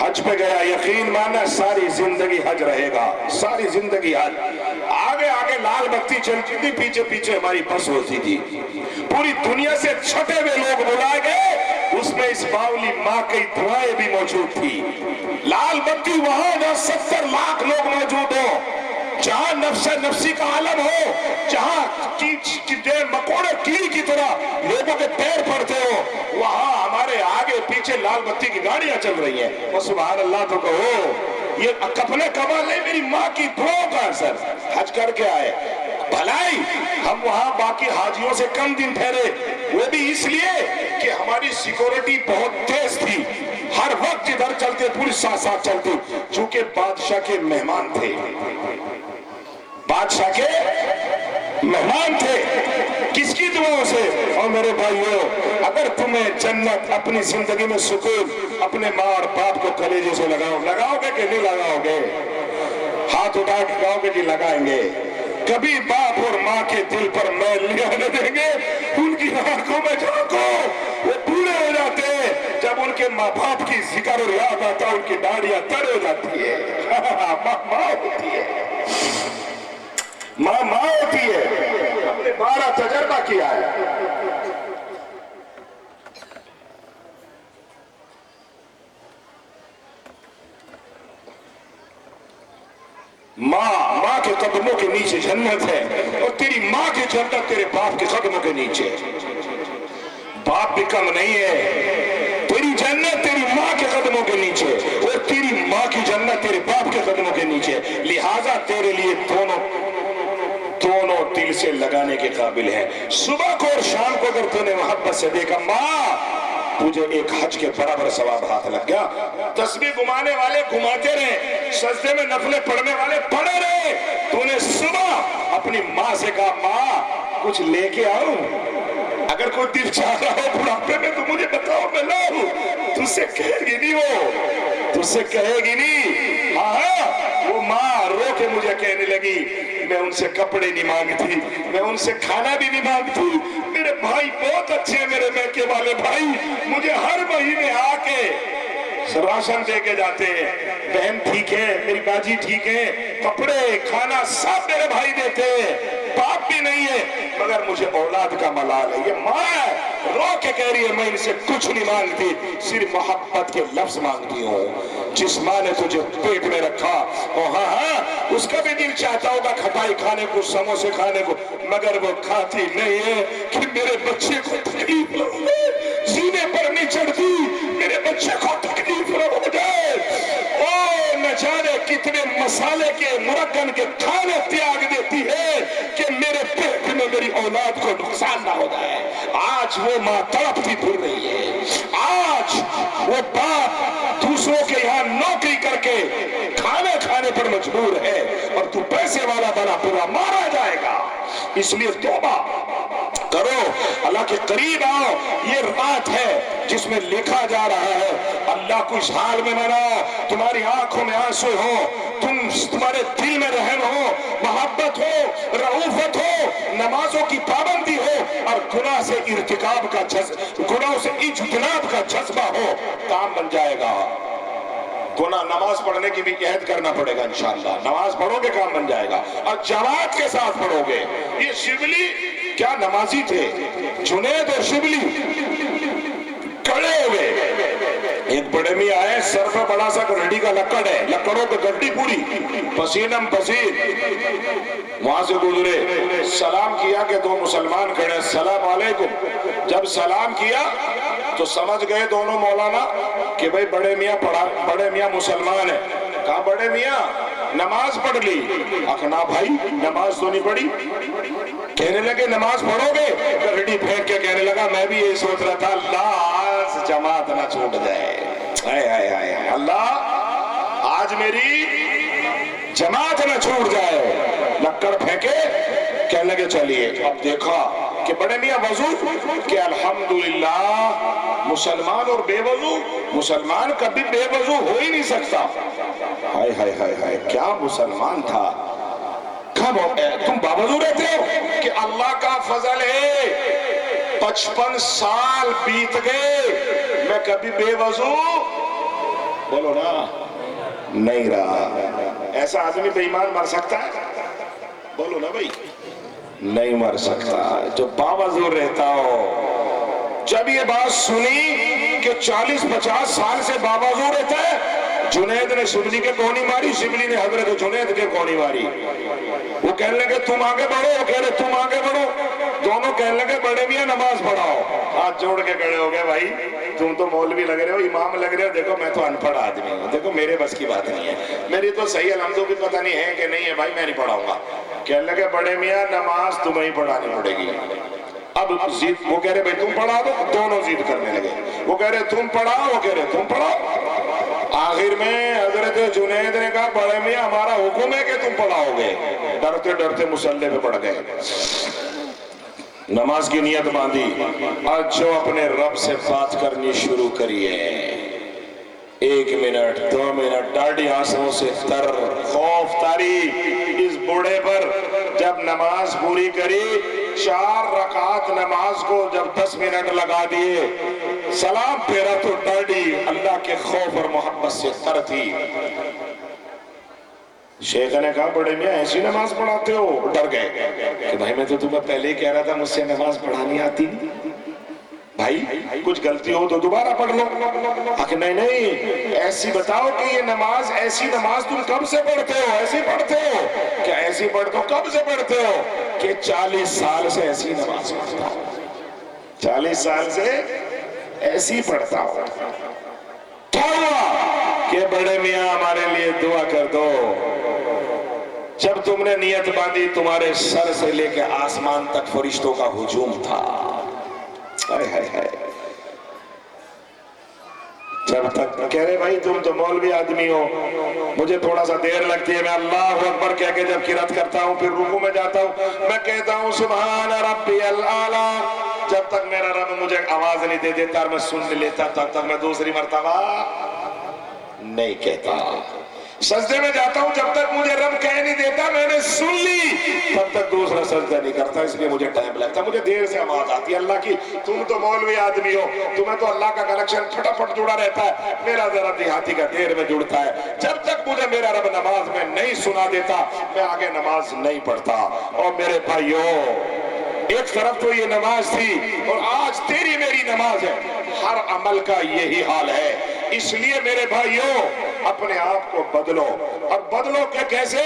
حج پہ گیا، یقین ماننا ساری زندگی حج رہے گا، ساری زندگی حج۔ آگے آگے لال بتی چلتی تھی، پیچھے پیچھے ہماری بس ہوتی تھی، پوری دنیا سے چھٹے ہوئے لوگ بلائے گئے، اس میں اس باولی ماں کی دعائیں بھی موجود تھی۔ لال بتی وہاں جہاں 70 لاکھ لوگ موجود ہوں، جہاں نفس نفسی کا عالم ہو، جہاں مکوڑے کیڑی کی طرح لوگوں کے پیر پڑتے ہو، وہاں ہمارے آگے پیچھے لال بتی کی گاڑیاں چل رہی ہیں۔ وہ سبحان اللہ تو کہو، یہ اپنے کمال نہیں، میری ماں کی دعاؤں کا اثر۔ حج کر کے آئے، بھلائی ہم وہاں باقی حاجیوں سے کم دن ٹھہرے، وہ بھی اس لیے کہ ہماری سیکورٹی بہت تیز تھی، ہر وقت ادھر چلتے پوری ساتھ چلتے، چونکہ بادشاہ کے مہمان تھے، بادشاہ کے مہمان تھے۔ کس کی دعاؤں سے؟ اور میرے بھائیو، اگر تمہیں جنت، اپنی زندگی میں سکون اپنے ماں اور باپ کو کلیجے سے لگاؤ گے کہ نہیں لگاؤ گے؟ ہاتھ اٹھا کے کہو گے جی لگائیں گے۔ کبھی باپ اور ماں کے دل پر میل نہیں آنے دیں گے۔ ان کی آنکھوں میں جھانکو، وہ بوڑھے ہو جاتے ہیں، جب ان کے ماں باپ کی ذکر اور یاد آتا ان کی داڑیاں تر ہو جاتی ہے۔ ماں ہوتی ہے، ماں ہوتی ہے۔ ہم نے 12 تجربہ کیا ہے۔ ماں کے قدموں کے نیچے جنت ہے، اور تیری ماں کی جنت تیرے باپ کے قدموں کے نیچے۔ باپ بھی کم نہیں ہے، تیری جنت تیری ماں کے قدموں کے نیچے، اور تیری ماں کی جنت تیرے باپ کے قدموں کے نیچے۔ لہٰذا تیرے لیے دونوں دل سے لگانے کے قابل ہے۔ صبح کو اور شام کو اگر تو نے محبت سے دیکھا، ماں تجھے ایک حج کے برابر ثواب ہاتھ لگ گیا۔ تسبیح گھمانے والے گھماتے رہے، سجدے میں نفلیں پڑھنے والے پڑھے رہے، تو نے صبح اپنی ماں سے کہا ماں کچھ لے کے آؤں؟ اگر کوئی دل چاہ رہا ہو بڑھاپے میں تو مجھے بتاؤ، میں لاؤں۔ تجھ سے کہے گی نہیں، وہ تجھ سے کہے گی نہیں۔ ہاں وہ ماں رو کے مجھے کہنے لگی میں ان سے کپڑے نہیں مانگتی، میں ان سے کھانا بھی نہیں مانگتی، میرے بھائی بہت اچھے ہیں، میرے میکے والے بھائی مجھے ہر مہینے آ کے راشن دے کے جاتے ہیں، بہن ٹھیک ہے، میری باجی ٹھیک ہے، کپڑے کھانا سب میرے بھائی دیتے ہیں، باپ بھی نہیں ہے، مگر مجھے اولاد کا ملال ہے۔ یہ ماں ہے، رو کے کہہ رہی ہے میں ان سے کچھ نہیں مانگتی، صرف محبت کے لفظ مانگتی ہوں۔ جس ماں نے تجھے پیٹ میں رکھا، ہاں اس کا بھی دل چاہتا ہوگا کھٹائی کھانے کو، سموسے کھانے کو، مگر وہ کھاتی نہیں ہے کہ میرے بچے کو تکلیف نہ ہو، سینے پر نہیں چڑھتی میرے بچے کو تکلیف نہ ہو جائے۔ او نہ جانے کتنے مسالے کے مرکن کے کھانے تیاگ دیتی ہے کہ میرے پیٹ میں میری اولاد کو نقصان نہ ہو جائے۔ آج وہ ماں تڑپتی پھر رہی ہے، آج وہ باپ دوسروں کے یہاں نوکری کر کے کھانے کھانے پر مجبور ہے، اور تو پیسے والا بنا پورا مارا جائے گا۔ اس لیے توبہ کرو، اللہ کے قریب آؤ۔ یہ رات ہے جس میں لکھا جا رہا ہے اللہ کو اس حال میں مناؤ، تمہاری آنکھوں میں آنسو ہو، تمہارے دل میں رحم ہو، محبت ہو، رعوفت ہو، نمازوں کی پابندی ہو، اور گناہ سے ارتکاب کا گناہوں سے اجتناب کا جذبہ ہو، کام بن جائے گا۔ گناہ نماز پڑھنے کی بھی عہد کرنا پڑے گا انشاءاللہ، نماز پڑھو گے کام بن جائے گا، اور جماعت کے ساتھ پڑھو گے۔ یہ شبلی کیا نمازی تھے، جنید اور شبلی کڑے ہوئے، ایک بڑے میاں آئے، سر پہ بڑا سا گڈی کا لکڑ ہے، لکڑوں پہ گڈی پوری پسینم پسین، وہاں سے گزرے، سلام کیا کہ دو مسلمان کھڑے، السلام علیکم۔ جب سلام کیا تو سمجھ گئے دونوں مولانا کہ بھئی بڑے میاں مسلمان ہیں۔ کہا بڑے میاں نماز پڑھ لی؟ اکھنا بھائی نماز تو نہیں پڑھی۔ کہنے لگے نماز پڑھو گے؟ گھڑی پھینک کے کہنے لگا میں بھی یہی سوچ رہا تھا، اللہ آج جماعت نہ چھوٹ جائے، اللہ آج میری جماعت نہ چھوٹ جائے۔ لکڑ پھینکے، کہنے لگے چلیے۔ اب دیکھا کہ بڑے میاں وضو کہ الحمدللہ مسلمان اور بے وضو، مسلمان کبھی بے وضو ہو ہی نہیں سکتا۔ ہائے ہائے ہائے ہائے کیا مسلمان تھا۔ تم باوضو رہتے ہو کہ اللہ کا فضل ہے 55 سال بیت گئے میں کبھی بے وضو بولو نا, نہیں رہا. ایسا آدمی بے ایمان مر سکتا ہے؟ بولو نا بھائی, نہیں مر سکتا. جو باوضو رہتا ہو. جب یہ بات سنی کہ 40-50 سال سے باوضو رہتا ہے, جنید نے شبلی کے کونی ماری, شبلی نے حضرت جنید کے کونی ماری. وہ کہنے لگے تم آگے بڑھو, وہ کہہ رہے تم آگے بڑھو. دونوں کہنے لگے بڑے میاں نماز پڑھاؤ. ہاتھ جوڑ کے کھڑے ہو گئے, بھائی تم تو مولوی لگ رہے ہو, امام لگ رہے ہو, دیکھو میں تو ان پڑھ آدمی ہوں, دیکھو میرے بس کی بات نہیں ہے, میری تو صحیح الحمدو بھی پتہ نہیں ہے کہ نہیں ہے, بھائی میں نہیں پڑھاؤں گا. کہنے لگے بڑے میاں نماز تمہیں پڑھانی پڑے گی. اب زید, وہ کہہ رہے بھائی تم پڑھا دو, دونوں زید کرنے لگے. وہ کہہ رہے تم پڑھاؤ, وہ کہہ رہے تم پڑھاؤ. آخر میں حضرت جنید نے کہا بڑے میاں ہمارا حکم ہے کہ تم پڑھاؤ گے. ڈرتے ڈرتے مصلی پہ پڑھ گئے, نماز کی نیت باندھی. آج جو اپنے رب سے بات کرنی شروع کریے, 1 منٹ 2 منٹ ڈاڑھی آنسوں سے تر, خوف تاری اس بوڑھے پر. جب نماز پوری کری, 4 رکعت نماز کو جب 10 منٹ لگا دیے, سلام پھیرا تو ڈاڑھی اللہ کے خوف اور محبت سے تر تھی. شیخ نے کہا بڑے میاں ایسی نماز پڑھاتے ہو؟ ڈر گئے کہ بھائی میں تو تمہیں پہلے ہی کہہ رہا تھا مجھ سے نماز پڑھانی آتی نہیں, بھائی کچھ غلطی ہو تو دوبارہ پڑھ لو. کہ نہیں ایسی بتاؤ کہ یہ نماز, ایسی نماز تم کب سے پڑھتے ہو؟ ایسی پڑھتے ہو کیا؟ ایسی پڑھتے ہو. کب سے پڑھتے ہو؟ کہ 40 سال سے ایسی نماز پڑھتا ہوں, 40 سال سے ایسی پڑھتا ہوں. کیا ہوا کہ بڑے میاں ہمارے لیے دعا کر دو. جب تم نے نیت باندھی تمہارے سر سے لے کے آسمان تک فرشتوں کا ہجوم تھا. جب تک کہہ رہے بھائی تم تو مولوی آدمی ہو, مجھے تھوڑا سا دیر لگتی ہے, میں اللہ اکبر کہہ کے جب قرات کرتا ہوں پھر رکوع میں جاتا ہوں, میں کہتا ہوں سبحان ربی الاعلی. جب تک میرا رب مجھے آواز نہیں دے دیتا میں سن لیتا تب تک میں دوسری مرتبہ نہیں کہتا. سجدے میں جاتا ہوں جب تک مجھے رب کہہ نہیں دیتا میں نے سن لی تب تک دوسرا سجدہ نہیں کرتا. اس لیے مجھے ٹائم لگتا, مجھے دیر سے آواز آتی ہے اللہ کی. تم تو مولوی آدمی ہو, تمہیں تو اللہ کا کنیکشن پھٹافٹ جڑا رہتا ہے, میرا ذرا دیہاتی کا دیر میں جڑتا ہے. جب تک مجھے میرا رب نماز میں نہیں سنا دیتا میں آگے نماز نہیں پڑھتا. اور میرے بھائیوں, ایک طرف تو یہ نماز تھی اور آج تیری میری نماز ہے, ہر عمل کا یہی حال ہے. اس لیے میرے بھائیوں اپنے آپ کو بدلو, اور بدلو کہ کیسے؟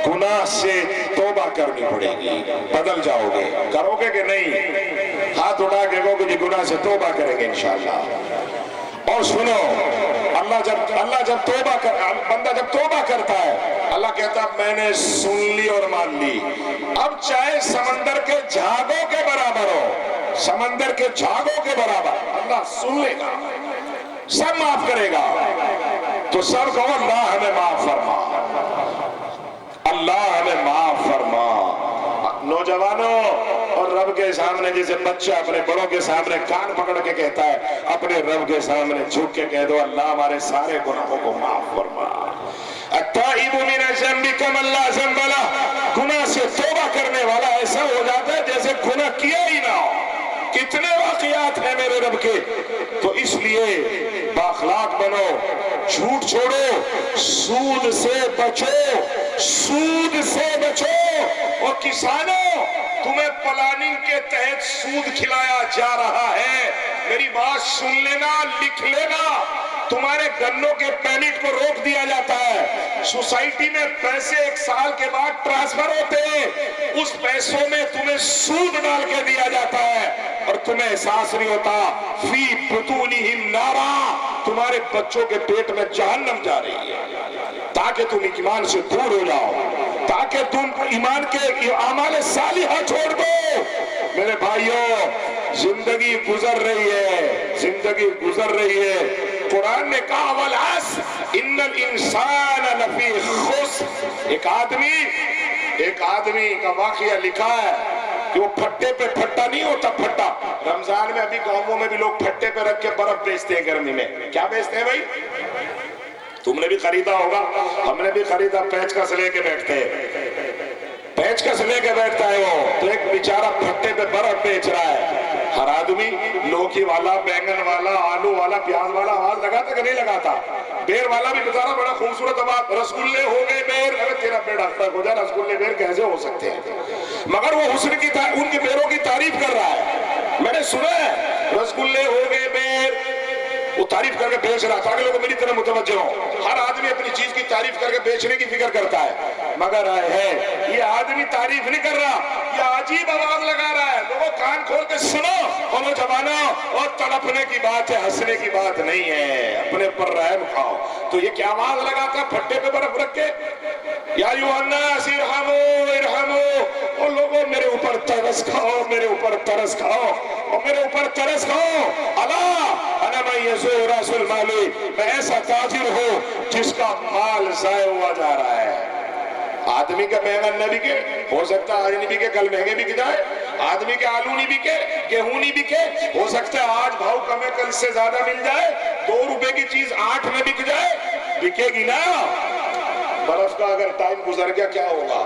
گناہ سے توبہ کرنی پڑے گی. بدل جاؤ گے, کرو گے کہ نہیں؟ ہاتھ اٹھا کے کہو کہ گناہ سے توبہ کریں گے انشاءاللہ. اور سنو, اللہ جب توبہ بندہ جب توبہ کرتا ہے اللہ کہتا ہے میں نے سن لی اور مان لی. اب چاہے سمندر کے جھاگوں کے برابر ہو, سمندر کے جھاگوں کے برابر, اللہ سن لے گا, سب معاف کرے گا. تو سب کہو اللہ ہمیں معاف فرما, اللہ ہمیں معاف فرما. نوجوانوں, اور رب کے سامنے جیسے بچہ اپنے بڑوں کے سامنے کان پکڑ کے کہتا ہے, اپنے رب کے سامنے جھک کے کہہ دو اللہ ہمارے سارے گناہوں کو معاف فرما. التائب من الذنب کمن لا ذنب لہ, گناہ سے توبہ کرنے والا ایسا ہو جاتا ہے جیسے گناہ کیا ہی نہ ہو. کتنے واقعات ہیں میرے رب کے. تو اس لیے بااخلاق بنو, جھوٹ چھوڑو, سود سے بچو, سود سے بچو. اور کسانوں, تمہیں پلاننگ کے تحت سود کھلایا جا رہا ہے, میری بات سن لینا, لکھ لینا. تمہارے گنوں کے پیمنٹ کو روک دیا جاتا ہے, سوسائٹی میں پیسے 1 سال کے بعد ٹرانسفر ہوتے ہیں, اس پیسوں میں تمہیں سود ڈال کے دیا جاتا ہے اور تمہیں احساس نہیں ہوتا. فی بطونہم نارا, تمہارے بچوں کے پیٹ میں جہنم جا رہی ہے, تاکہ تم ایمان سے دور ہو جاؤ, تاکہ تم ایمان کے اعمال صالحہ چھوڑ دو. میرے بھائیوں, زندگی گزر رہی ہے, زندگی گزر رہی ہے. قرآن نے کہا والعصر ان الانسان لفی خسر. ایک آدمی کا واقعہ لکھا ہے کہ وہ پھٹے پہ پھٹا نہیں ہوتا, پھٹا. رمضان میں ابھی گاؤں میں بھی لوگ پھٹے پہ رکھ کے برف بیچتے ہیں گرمی میں. کیا بیچتے ہیں بھائی؟ تم نے بھی خریدا ہوگا, ہم نے بھی خریدا. پیچکس لے کے بیٹھتے ہیں, پیچکس لے کے بیٹھتا ہے وہ, تو ایک بیچارہ پھٹے پہ برف بیچ رہا ہے. ہر آدمی لوکی والا, بینگن والا, آلو والا, پیاز والا آواز لگاتا کہ نہیں لگاتا؟ بیر والا بھی بتانا بڑا خوبصورت بات، رسگلے ہو گئے بیر، ارے تیرا بیڑا فرق ہو جائے، رسگلے بیر کیسے ہو سکتے ہیں؟ مگر وہ حسن کی ان کے بیروں کی تعریف کر رہا ہے، میں نے سنا ہے رسگلے ہو گئے بیر، وہ تعریف کر کے بیچ رہا تھا کہ لوگ میری طرح متوجہ ہوں۔ ہر آدمی اپنی چیز کی تعریف کر کے بیچنے کی فکر کرتا ہے، مگر ہے یہ آدمی تعریف نہیں کر رہا، یہ عجیب آواز لگا رہا ہے، لوگوں کان کھول کے سنو، اور نوجوانوں، اور تڑپنے کی بات ہے، ہنسنے کی بات نہیں ہے، اپنے پر رحم کھاؤ۔ تو یہ کیا آواز لگاتا پھٹے پہ برف رکھ کے، یا ایھا الناس ارحموا ارحموا، اور لوگوں میرے اوپر ترس کھاؤ، میرے اوپر ترس کھاؤ، اور میرے اوپر ترس کھاؤ۔ اللہ انا من یسوع راس المال، میں ایسا تاجر ہوں جس کا مال ضائع ہوا جا رہا ہے۔ آدمی کا بیگن نہ بکے، ہو سکتا ہے آج نہیں بکے کل مہنگے بک جائے، آدمی کے آلو نہیں بکے، گیہوں نہیں بکے، ہو سکتا ہے آج بھاؤ کم ہے کل سے زیادہ مل جائے، 2 روپے کی چیز 8 میں بک جائے، بکے گی نا۔ برف کا اگر ٹائم گزر گیا کیا ہوگا؟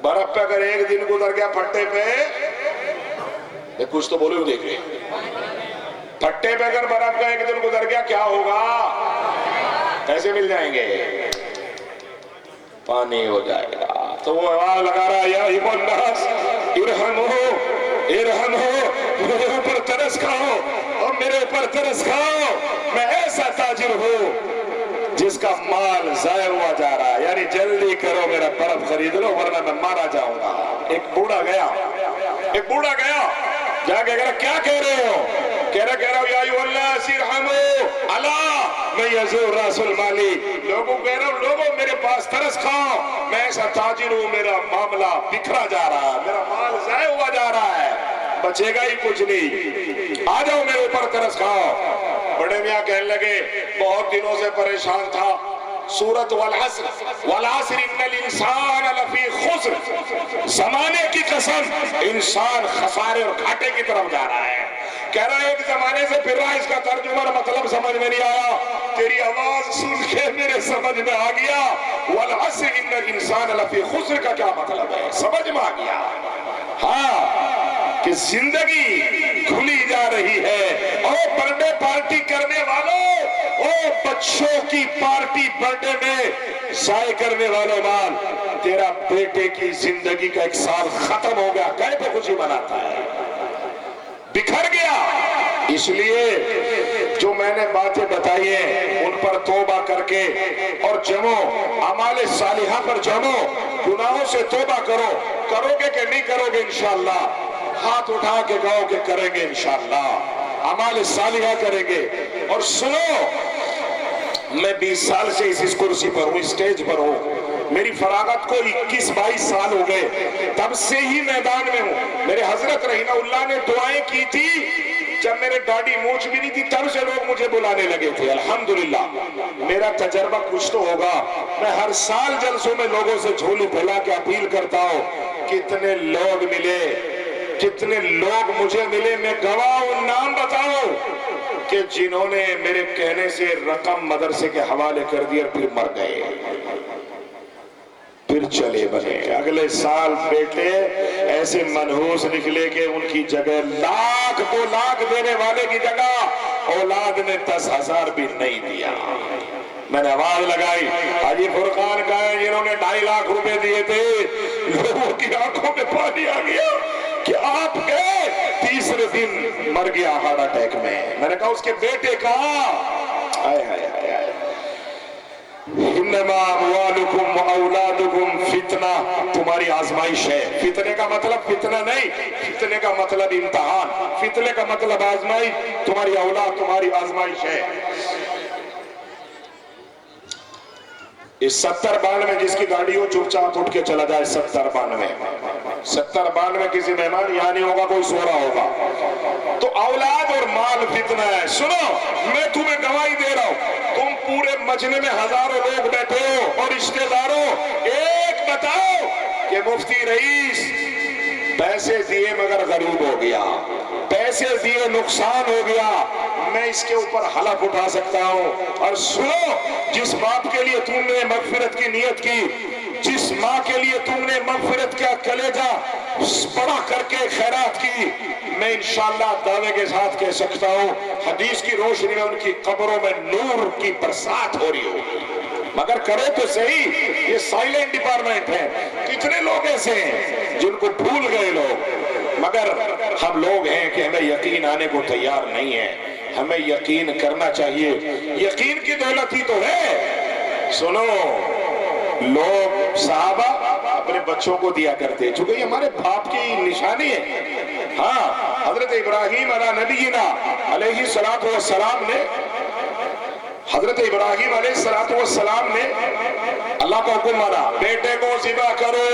برف پہ اگر 1 دن گزر گیا پھٹے پہ، کچھ تو بولے ہو دیکھ رہے، پھٹے پہ اگر برف کا 1 دن گزر گیا کیا ہوگا؟ کیسے مل جائیں گے؟ پانی ہو جائے گا۔ تو وہ آواز لگا رہا ہے، یا ایھا الناس ارحموا ارحموا، میرے اوپر ترس کھاؤ اور میرے اوپر ترس کھاؤ، میں ایسا تاجر ہوں جس کا مال ضائع ہوا جا رہا ہے، یعنی جلدی کرو میرا برف خرید لو ورنہ میں مارا جاؤں گا۔ ایک بوڑھا گیا جا کے کہہ رہا کیا کہہ رہے ہو؟ کہہ رہا یا ایھا الناس ارحموا، اللہ میں یسوع راس المالی، لوگوں کہہ رہا ہوں لوگوں میرے پاس ترس کھاؤ، میں ایسا تاجر ہوں، میرا معاملہ بکھرا جا رہا ہے، میرا مال ضائع ہوا جا رہا ہے، بچے گا ہی کچھ نہیں، آ جاؤ میرے اوپر ترس کھاؤ۔ بڑے میاں کہنے لگے بہت دنوں سے پریشان تھا، سورۃ والعصر والعصر ان الانسان لفی خسر، زمانے کی قسم انسان خسارے اور گھاٹے کی طرف جا رہا ہے۔ کہہ رہا ہے ایک زمانے سے پھر رہا، اس کا ترجمہ اور مطلب سمجھ میں نہیں آیا، تیری آواز سن کے میرے سمجھ میں آ گیا، والعصر ان الانسان لفی خسر کا کیا مطلب ہے، سمجھ میں آ گیا۔ ہاں کہ زندگی کھلی جا رہی ہے، اور برتھ ڈے پارٹی کرنے والوں، او بچوں کی پارٹی برتھ ڈے میں ضائع کرنے والوں، مال تیرا بیٹے کی زندگی کا 1 سال ختم ہو گیا، کہے پہ خوشی مناتا ہے، بکھر گیا۔ اس لیے جو میں نے باتیں بتائی ہیں ان پر توبہ کر کے اور جمو، اعمال صالحہ پر جمو، گناہوں سے توبہ کرو گے کہ نہیں کرو گے انشاءاللہ؟ ہاتھ اٹھا کے کہو کہ کریں گے انشاءاللہ، اعمال صالحہ کریں گے۔ اور سنو، میں 20 سال سے اس کرسی پر ہوں، اسٹیج پر ہوں، میری فراغت کو 21-22 سال ہو گئے، تب سے ہی میدان میں ہوں۔ میرے حضرت رحمہ اللہ نے دعائیں کی تھی جب میرے داڑھی مونچھ بھی نہیں تھی، تب سے لوگ مجھے بلانے لگے تھے۔ الحمدللہ میرا تجربہ کچھ تو ہوگا، میں ہر سال جلسوں میں لوگوں سے جھولی پھیلا کے اپیل کرتا ہوں، کتنے لوگ ملے، کتنے لوگ مجھے ملے، میں گواہ ہوں، نام بتاؤں کہ جنہوں نے میرے کہنے سے رقم مدرسے کے حوالے کر دی اور پھر مر گئے، پھر چلے بنے۔ اگلے سال بیٹے ایسے منحوس نکلے کہ ان کی جگہ 1,00,000 2 لاکھ دینے والے کی جگہ اولاد نے 10,000 بھی نہیں دیا۔ میں نے آواز لگائی، حاجی فرقان کا ہے جنہوں نے 2.5 لاکھ روپے دیے تھے، لوگوں کی آنکھوں میں پانی آ گیا کہ آپ گئے، تیسرے دن مر گیا ہارٹ اٹیک میں۔ میں نے کہا اس کے بیٹے کا آئے آئے آئے آئے انما اموالکم واولادکم فتنہ، تمہاری آزمائش ہے۔ فتنے کا مطلب فتنہ نہیں، فتنے کا مطلب امتحان، فتنے کا مطلب آزمائش، تمہاری اولاد تمہاری آزمائش ہے۔ اس 70-92 جس کی گاڑی ہو چپ چاپ اٹھ کے چلا جائے، 70-92 کسی مہمان یہاں نہیں ہوگا، کوئی سو رہا ہوگا۔ تو اولاد اور مال فتنہ ہے۔ سنو، میں تمہیں گواہی دے رہا ہوں، تم پورے مجمع میں ہزاروں لوگ بیٹھے ہو اور رشتہ داروں، ایک بتاؤ کہ مفتی رئیس پیسے دیے مگر غریب ہو گیا، پیسے دیے نقصان ہو گیا، میں اس کے اوپر حلف اٹھا سکتا ہوں۔ اور سنو، جس باپ کے لیے تم نے مغفرت کی نیت کی، جس جس ماں کے لیے تم نے مغفرت کا کلیجہ بڑا کر کے خیرات کی، میں انشاءاللہ دعوے کے ساتھ کہہ سکتا ہوں حدیث کی روشنی میں ان کی قبروں میں نور کی برسات ہو رہی ہوگی۔ مگر کرو تو صحیح، یہ سائلنٹ ڈپارٹمنٹ ہے۔ کتنے لوگ ایسے ہیں جن کو بھول گئے لوگ، مگر ہم لوگ ہیں کہ ہمیں یقین آنے کو تیار نہیں ہے۔ ہمیں یقین کرنا چاہیے، یقین کی دولت ہی تو ہے۔ سنو، لوگ صحابہ اپنے بچوں کو دیا کرتے، چونکہ یہ ہمارے باپ کی نشانی ہے۔ ہاں، حضرت ابراہیم علیہ نبینا علیہ السلام نے، حضرت ابراہیم علیہ السلام نے اللہ کا حکم مانا، بیٹے کو ذبح کرو۔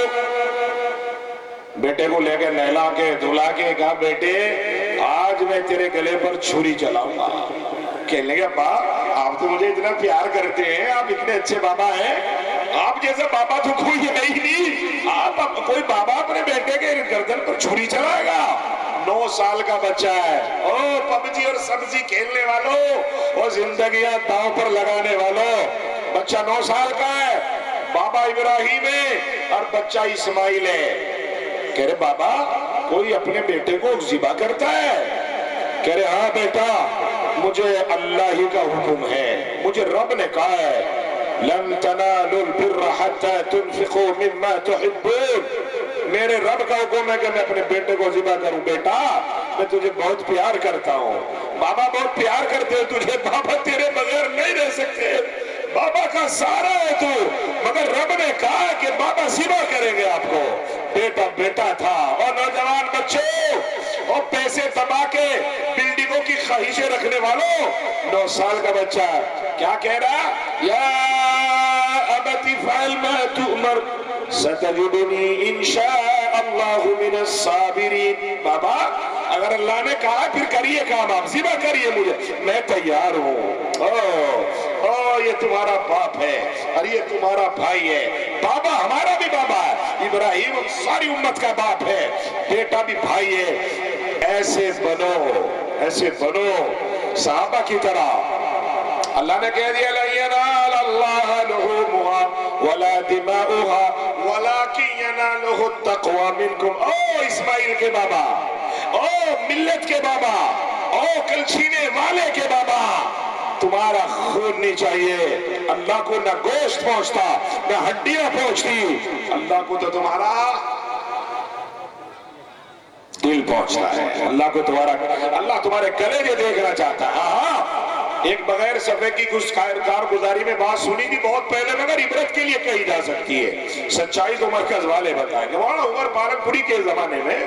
بیٹے کو لے کے نہلا کے دھلا کے کہا، بیٹے آج میں تیرے گلے پر چھری چلاؤں گا۔ کہنے لگے، ابا آپ تو مجھے اتنا پیار کرتے ہیں، آپ اتنے اچھے بابا ہیں، آپ جیسا بابا تو کوئی ہے ہی نہیں، آپ کوئی بابا اپنے بیٹے کے گردن پر چھری چلائے گا؟ 9 سال کا بچہ ہے۔ او پبجی اور سبزی کھیلنے والوں اور زندگیاں داؤں پر لگانے والوں، بچہ 9 سال کا ہے، بابا ابراہیم ہے اور بچہ اسماعیل ہے۔ کہہ رہے، بابا کوئی اپنے بیٹے کو ذبح کرتا ہے؟ کہہ رہے، ہاں بیٹا، مجھے اللہ ہی کا حکم ہے، مجھے رب نے کہا ہے لن تنالوا البر حتى تنفقوا مما تحبون۔ میرے رب کا حکم ہے کہ میں اپنے بیٹے کو ذبح کروں۔ بیٹا میں تجھے بہت پیار کرتا ہوں، بابا بہت پیار کرتے تجھے، بابا تیرے بغیر نہیں رہ سکتے، بابا کا سارا ہے تو، مگر رب نے کہا کہ بابا ذبح کریں گے آپ کو۔ بیٹا بیٹا تھا۔ اور نوجوان بچوں اور پیسے دبا کے بلڈنگوں کی خواہشیں رکھنے والوں، 9 سال کا بچہ کیا کہہ رہا؟ یا ابت افعل ما تؤمر ستجدنی انشاء اللہ من الصابرین۔ بابا اگر اللہ نے کہا پھر کریے کام، آپ ذبح کریے مجھے، میں تیار ہوں۔ او یہ تمہارا باپ ہے اور یہ تمہارا بھائی ہے، بابا ہمارا بھی بابا ہے، ابراہیم ساری امت کا باپ ہے، بیٹا بھی بھائی ہے۔ ایسے بنو، ایسے بنو صحابہ کی طرح۔ اللہ نے کہہ دیا لَن يَنَالَ اللَّهَ لُحُومُهَا وَلَا دِمَاؤُهَا وَلَكِنْ يَنَالُهُ التَّقْوَى مِنْكُمْ۔ او اسماعیل کے بابا، او ملت کے بابا، او کلچھینے والے کے بابا، تمہارا خون نہیں چاہیے۔ اللہ کو نہ گوشت پہنچتا نہ ہڈیاں پہنچتی، اللہ کو تو تمہارا دل پہنچتا ہے، اللہ کو اللہ تمہارے کلیجے دیکھنا چاہتا ہے۔ ہاں، ایک بغیر صفحے کی کچھ کارگزاری میں بات سنی تھی بہت پہلے، مگر عبرت کے لیے کہی جا سکتی ہے، سچائی تو مرکز والے بتائیں گے۔ وہاں عمر پارک پوری کے زمانے میں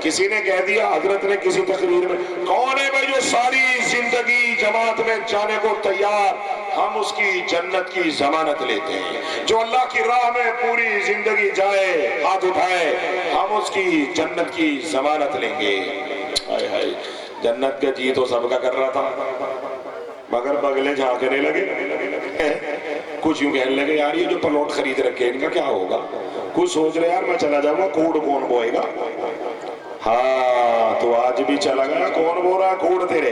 کسی نے کہہ دیا، حضرت نے کسی تقریر میں، کون ہے بھائی جو ساری زندگی جماعت میں جانے کو تیار؟ ہم اس کی جنت کی ضمانت لیتے ہیں۔ جو اللہ کی راہ میں پوری زندگی جائے، ہاتھ اٹھائے، ہم اس کی جنت کی ضمانت لیں گے۔ ہائے ہائے، جنت کا جی تو سب کا کر رہا تھا، مگر بغلے جھانکنے لگے، کچھ یوں کہنے لگے، یار یہ جو پلاٹ خرید رکھے ان کا کیا ہوگا؟ کچھ سوچ رہے یار میں چلا جاؤں گا، کوڑ کون بوئے گا؟ ہاں تو آج بھی چلا گیا، کون بو رہا کوڑ تیرے؟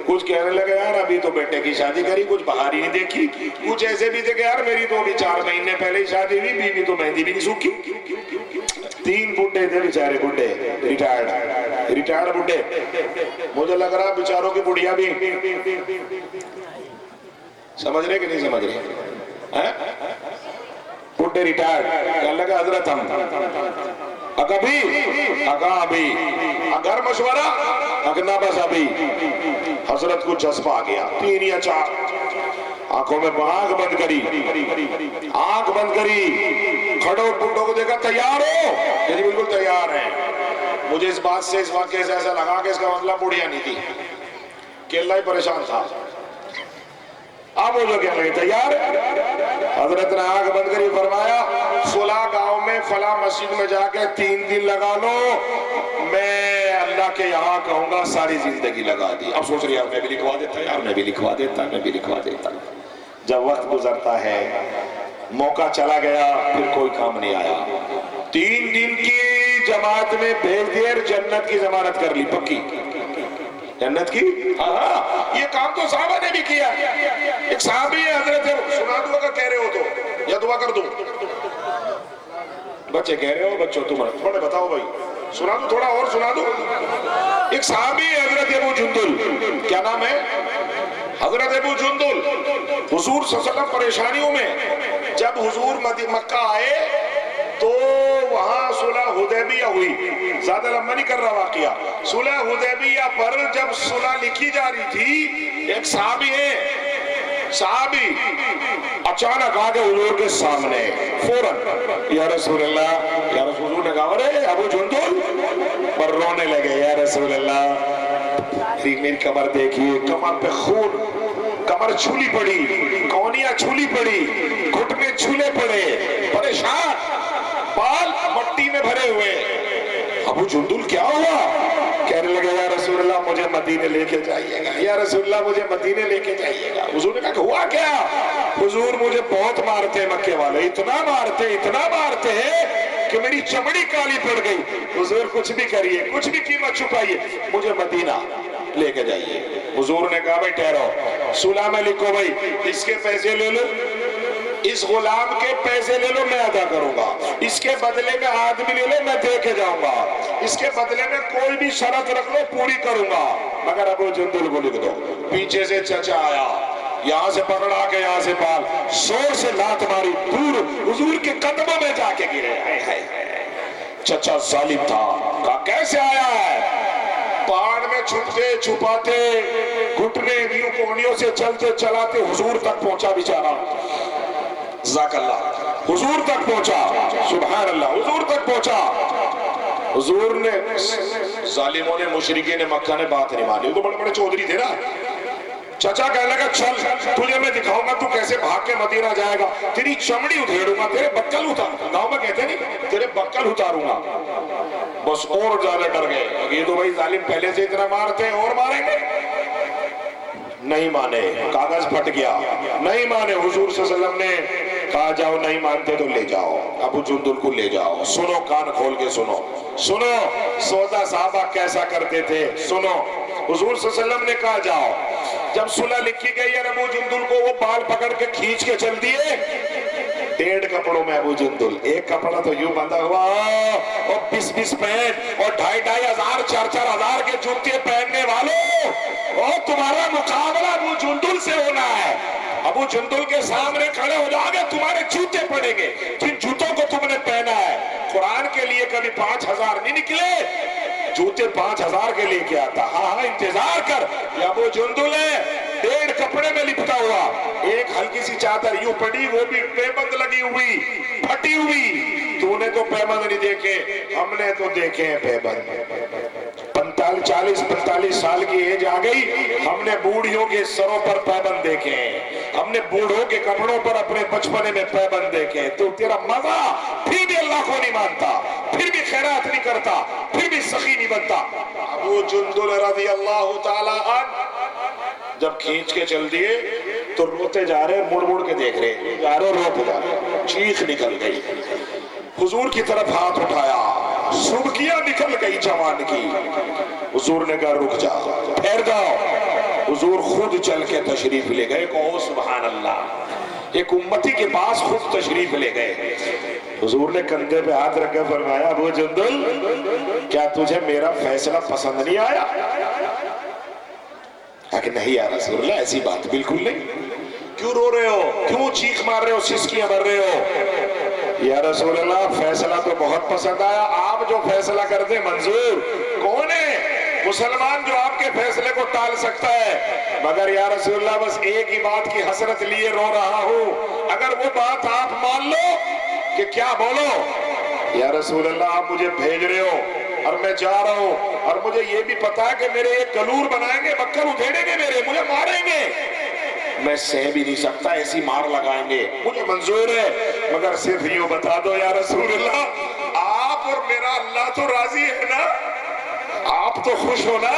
کچھ کہنے لگے یار ابھی تو بیٹے کی شادی کری، کچھ باہر ہی نہیں دیکھی، کچھ ایسے بھی تھے کہ یار میری تو ابھی 4 مہینے پہلے ہی شادی ہوئی، بیوی تو مہندی بھی نہیں سوکھی۔ 3 بڈھے تھے بیچارے، بڈھے ریٹائرڈ بڈھے، مجھے لگ رہا بیچاروں کی بڑھیا بھی سمجھ رہے کہ نہیں سمجھ رہے؟ بڈھے ریٹائرڈ، کہنے لگا حضرت ہم اگر مشورہ اگنا بس ابھی۔ حضرت کو جذبہ آ گیا، 3 یا 4 آنکھوں میں آنکھ بند کری، آنکھ بند کری، کھڑو بڈھوں کو دیکھا، تیار ہو؟ یعنی بالکل تیار ہیں۔ مجھے اس بات سے، اس واقعے سے ایسا لگا کہ اس کا مطلب بڑھیا نہیں تھی، کہ اللہ ہی پریشان تھا۔ اب وہ جو کہنے لگے تیار ہے؟ حضرت نے آنکھ بند کری، فرمایا فلاں گاؤں میں فلاں مسجد میں جا کے 3 دن لگا لو، میں اللہ کے یہاں کہوں گا ساری زندگی لگا دی۔ اب سوچ رہی یار میں بھی لکھوا دیتا، یار میں بھی لکھوا دیتا، میں بھی لکھوا دیتا۔ جب وقت گزرتا ہے، موقع چلا گیا، پھر کوئی کام نہیں آیا۔ 3 دن کی جماعت میں بھیج دیا، جنت کی ضمانت کر لی پکی، جنت کی۔ ہاں یہ کام تو صحابہ نے بھی کیا۔ ایک صحابی ہے حضرت، سنا دعا کا کہہ رہے ہو تو یا دعا کر دوں؟ بچے کہہ رہے ہو بچوں تمہارے تھوڑے بتاؤ بھائی سنا دو تھوڑا اور سنا دو. ایک صحابی حضرت ابو جندل, کیا نام ہے؟ حضرت ابو جندل. حضور صلی اللہ علیہ وسلم پریشانیوں میں, جب حضور مکہ آئے تو وہاں صلح حدیبیہ ہوئی. زیادہ لمبا نہیں کر رہا واقعہ. صلح حدیبیہ پر جب صلح لکھی جا رہی تھی, ایک صحابی ہے, صحابی اچانک آگے حضور کے سامنے فوراً یا رسول اللہ, یا رسول اللہ نے کہا ارے ابو جندل, پر رونے لگے. یا رسول اللہ میری کمر دیکھیے, کمر پہ خون, کمر چھولی پڑی, کونیاں چھولی پڑی, گھٹنے چھولے پڑے, پریشان, بال مٹی میں بھرے ہوئے. ابو جندل کیا ہوا؟ کہنے لگے یا رسول اللہ مجھے مدینے لے کے جائیے گا, یا رسول اللہ مجھے مدینے لے کے جائیے گا. حضور نے کہا کہ ہوا کیا؟ حضور مجھے بہت مارتے مکے والے, اتنا مارتے ہیں کہ میری چمڑی کالی پڑ گئی. حضور کچھ بھی کریے, کچھ بھی قیمت چھپائیے, مجھے مدینہ لے کے جائیے. حضور نے کہا بھائی ٹھہرو, صلح میں لکھو بھائی اس کے پیسے لے لو, اس غلام کے پیسے لے لو میں ادا کروں گا, اس کے بدلے میں آدمی لے لو میں دے کے جاؤں گا, اس کے بدلے میں کوئی بھی شرط رکھ لو پوری کروں گا, مگر ابو جندل کو لکھ دو. پیچھے سے چچا آیا, یہاں سے پکڑا کے یہاں سے بال, زور سے لات ماری, دور حضور کے قدموں میں جا کے گرے. چچا ظالم تھا, کہا کیسے آیا ہے؟ پہاڑ میں چھپتے چھپاتے گھٹنے نیوں کونیوں سے چلتے چلاتے حضور تک پہنچا بیچارہ. جزاک اللہ, حضور تک پہنچا, سبحان اللہ, حضور تک پہنچا. حضور نے, ظالموں نے, مشرکین مکہ نے بات نہیں مانی, وہ تو بڑے بڑے چودھری تھے نا. چچا کہنے لگا چل تجھے میں دکھاؤں گا تو کیسے بھاگ کے مدینہ جائے گا, تیری چمڑی ادھیڑوں گا, تیرے بکل اتار, گاؤں میں کہتے نہیں, تیرے بکل اتاروں گا. بس اور زیادہ ڈر گئے, یہ تو بھائی ظالم پہلے سے اتنا مارتے ہیں اور ماریں گے. نہیں مانے, کاغذ پھٹ گیا, نہیں مانے. حضور صلی اللہ علیہ وسلم نے کہا جاؤ, نہیں مانتے تو لے جاؤ, ابو جندل کو لے جاؤ. سنو, کان کھول کے سنو, سودا صحابہ کیسا کرتے تھے, سنو. حضور صلی اللہ علیہ وسلم نے کہا جاؤ. جب صلح لکھی گئی اور ابو جندل کو وہ بال پکڑ کے کھینچ کے چل دیے, 1.5 کپڑوں میں ابو جندل, ایک کپڑا تو یوں بندھا ہوا, اور 20 پینٹ اور 2.5 ہزار 4 ہزار کے جوتے پہننے والوں, اور تمہارا مقابلہ ابو جندل سے ہونا ہے. ابو جندل کے سامنے کھڑے ہو جاؤ گے, تمہارے جوتے پڑیں گے جن جوتوں کو تم نے پہنا ہے. قرآن کے لیے کبھی 5,000 نہیں نکلے, جوتے 5,000 کے لے کے آتا. ہاں انتظار کر, یہ ابو جندل ہے, 1.5 کپڑے میں لپٹا ہوا, ایک ہلکی سی چادر یوں پڑی, وہ بھی پیبند لگی ہوئی, پھٹی ہوئی. تو نے تو پیبند نہیں دیکھے, ہم نے تو دیکھے ہیں پیبند. 40-45 سال کی ایج آ گئی, ہم نے بوڑھیوں کے سروں پر پیبند دیکھے ہیں, ہم نے بوڑھوں کے کپڑوں پر اپنے بچپنے میں پیبند دیکھے. تو تیرا مزہ پھر بھی اللہ کو نہیں مانتا, پھر بھی خیرات نہیں کرتا, پھر بھی سخی نہیں بنتا. ابو جندل رضی اللہ تعالی عنہ جب کھینچ کے چل دیے تو روتے جا رہے, مڑ مڑ کے دیکھ رہے جا رہے, روتے جا رہے, چیخ نکل گئی. حضور کی طرف ہاتھ اٹھایا, سبکیاں نکل گئی جوان کی. حضور نے کہا رک جا, ٹھہر جاؤ. حضور خود چل کے تشریف لے گئے. کہو سبحان اللہ, ایک امتی کے پاس خود تشریف لے گئے. حضور نے کندھے پہ ہاتھ رکھ کے فرمایا ابو جندل کیا تجھے میرا فیصلہ پسند نہیں آیا؟ کہ نہیں یا رسول اللہ, ایسی بات بالکل نہیں. کیوں رو رہے ہو, کیوں چیخ مار رہے ہو, سسکیاں بھر رہے ہو؟ یا رسول اللہ فیصلہ تو بہت پسند آیا, آپ جو فیصلہ کر دیں منظور. کون ہے مسلمان جو آپ کے فیصلے کو ٹال سکتا ہے؟ مگر یا رسول اللہ بس ایک ہی بات کی حسرت لیے رو رہا ہوں, اگر وہ بات آپ مان لو. کہ کیا بولو؟ یا رسول اللہ آپ مجھے بھیج رہے ہو اور میں جا رہا ہوں, اور مجھے یہ بھی پتا ہے کہ میرے ایک گلور بنائیں گے, بکر ادھیڑیں گے میرے, مجھے ماریں گے, میں سہ بھی نہیں سکتا, ایسی مار لگائیں گے, مجھے منظور ہے, مگر صرف یوں بتا دو یا رسول اللہ آپ اور میرا اللہ تو راضی ہے نا, آپ تو خوش ہو نا.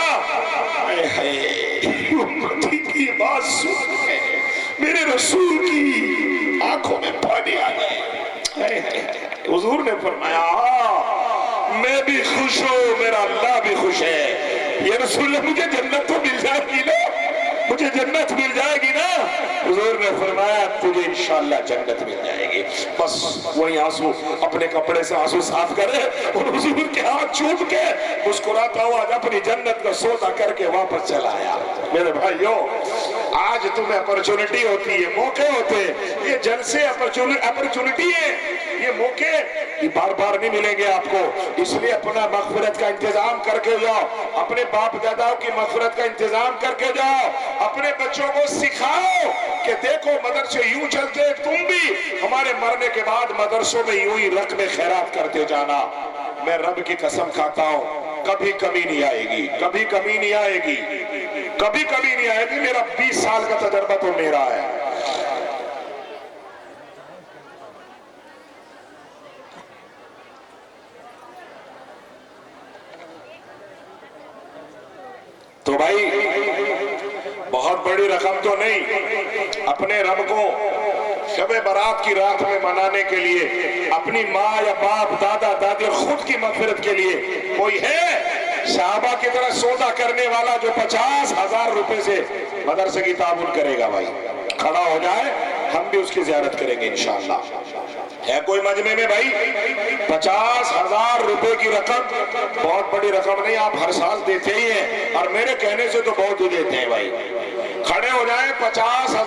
امتی کی بات سن کے میرے رسول کی آنکھوں میں پانی آ گئے. حضور نے فرمایا میں بھی خوش ہوں, میرا اللہ بھی خوش ہے. یا رسول اللہ مجھے جنت تو مل جائے گی نا, مجھے جنت مل جائے گی نا. حضور نے فرمایا تجھے انشاءاللہ جنت مل جائے گی. بس وہی آنسو اپنے کپڑے سے آنسو صاف کرے اور حضور کے ہاتھ چوم کے مسکراتا ہوا اپنی جنت کا سودا کر کے واپس چلا آیا. میرے بھائیوں آج تمہیں اپرچونٹی ہوتی ہے, موقع ہوتے ہیں, یہ جلسے اپرچونٹی ہے, یہ موقع یہ بار بار نہیں ملیں گے آپ کو. اس لیے اپنا مغفرت کا انتظام کر کے جاؤ, اپنے باپ داداؤں کی مغفرت کا انتظام کر کے جاؤ, اپنے بچوں کو سکھاؤ کہ دیکھو مدرسے یوں چلتے, تم بھی ہمارے مرنے کے بعد مدرسوں میں یوں ہی رقم خیرات کرتے جانا. میں رب کی قسم کھاتا ہوں کبھی کمی نہیں آئے گی, کبھی کمی نہیں آئے گی, کبھی کمی نہیں آئے گی. میرا 20 سال کا تجربہ تو میرا ہے. تو بھائی بہت بڑی رقم تو نہیں, اپنے رب کو شب برات کی رات میں منانے کے لیے, اپنی ماں یا باپ دادا دادی اور خود کی مغفرت کے لیے کوئی ہے صحابہ کی طرح سودا کرنے والا جو 50,000 روپے سے مدرسے کی تعاون کرے گا؟ بھائی کھڑا ہو جائے, ہم بھی اس کی زیارت کریں گے انشاءاللہ. ہے کوئی مجمع میں بھائی 50,000 روپے کی رقم؟ بہت بڑی رقم نہیں, آپ ہر سال دیتے ہی ہیں, اور میرے کہنے سے تو بہت ہی دیتے ہیں. بھائی کھڑے ہو جائیں, 50,000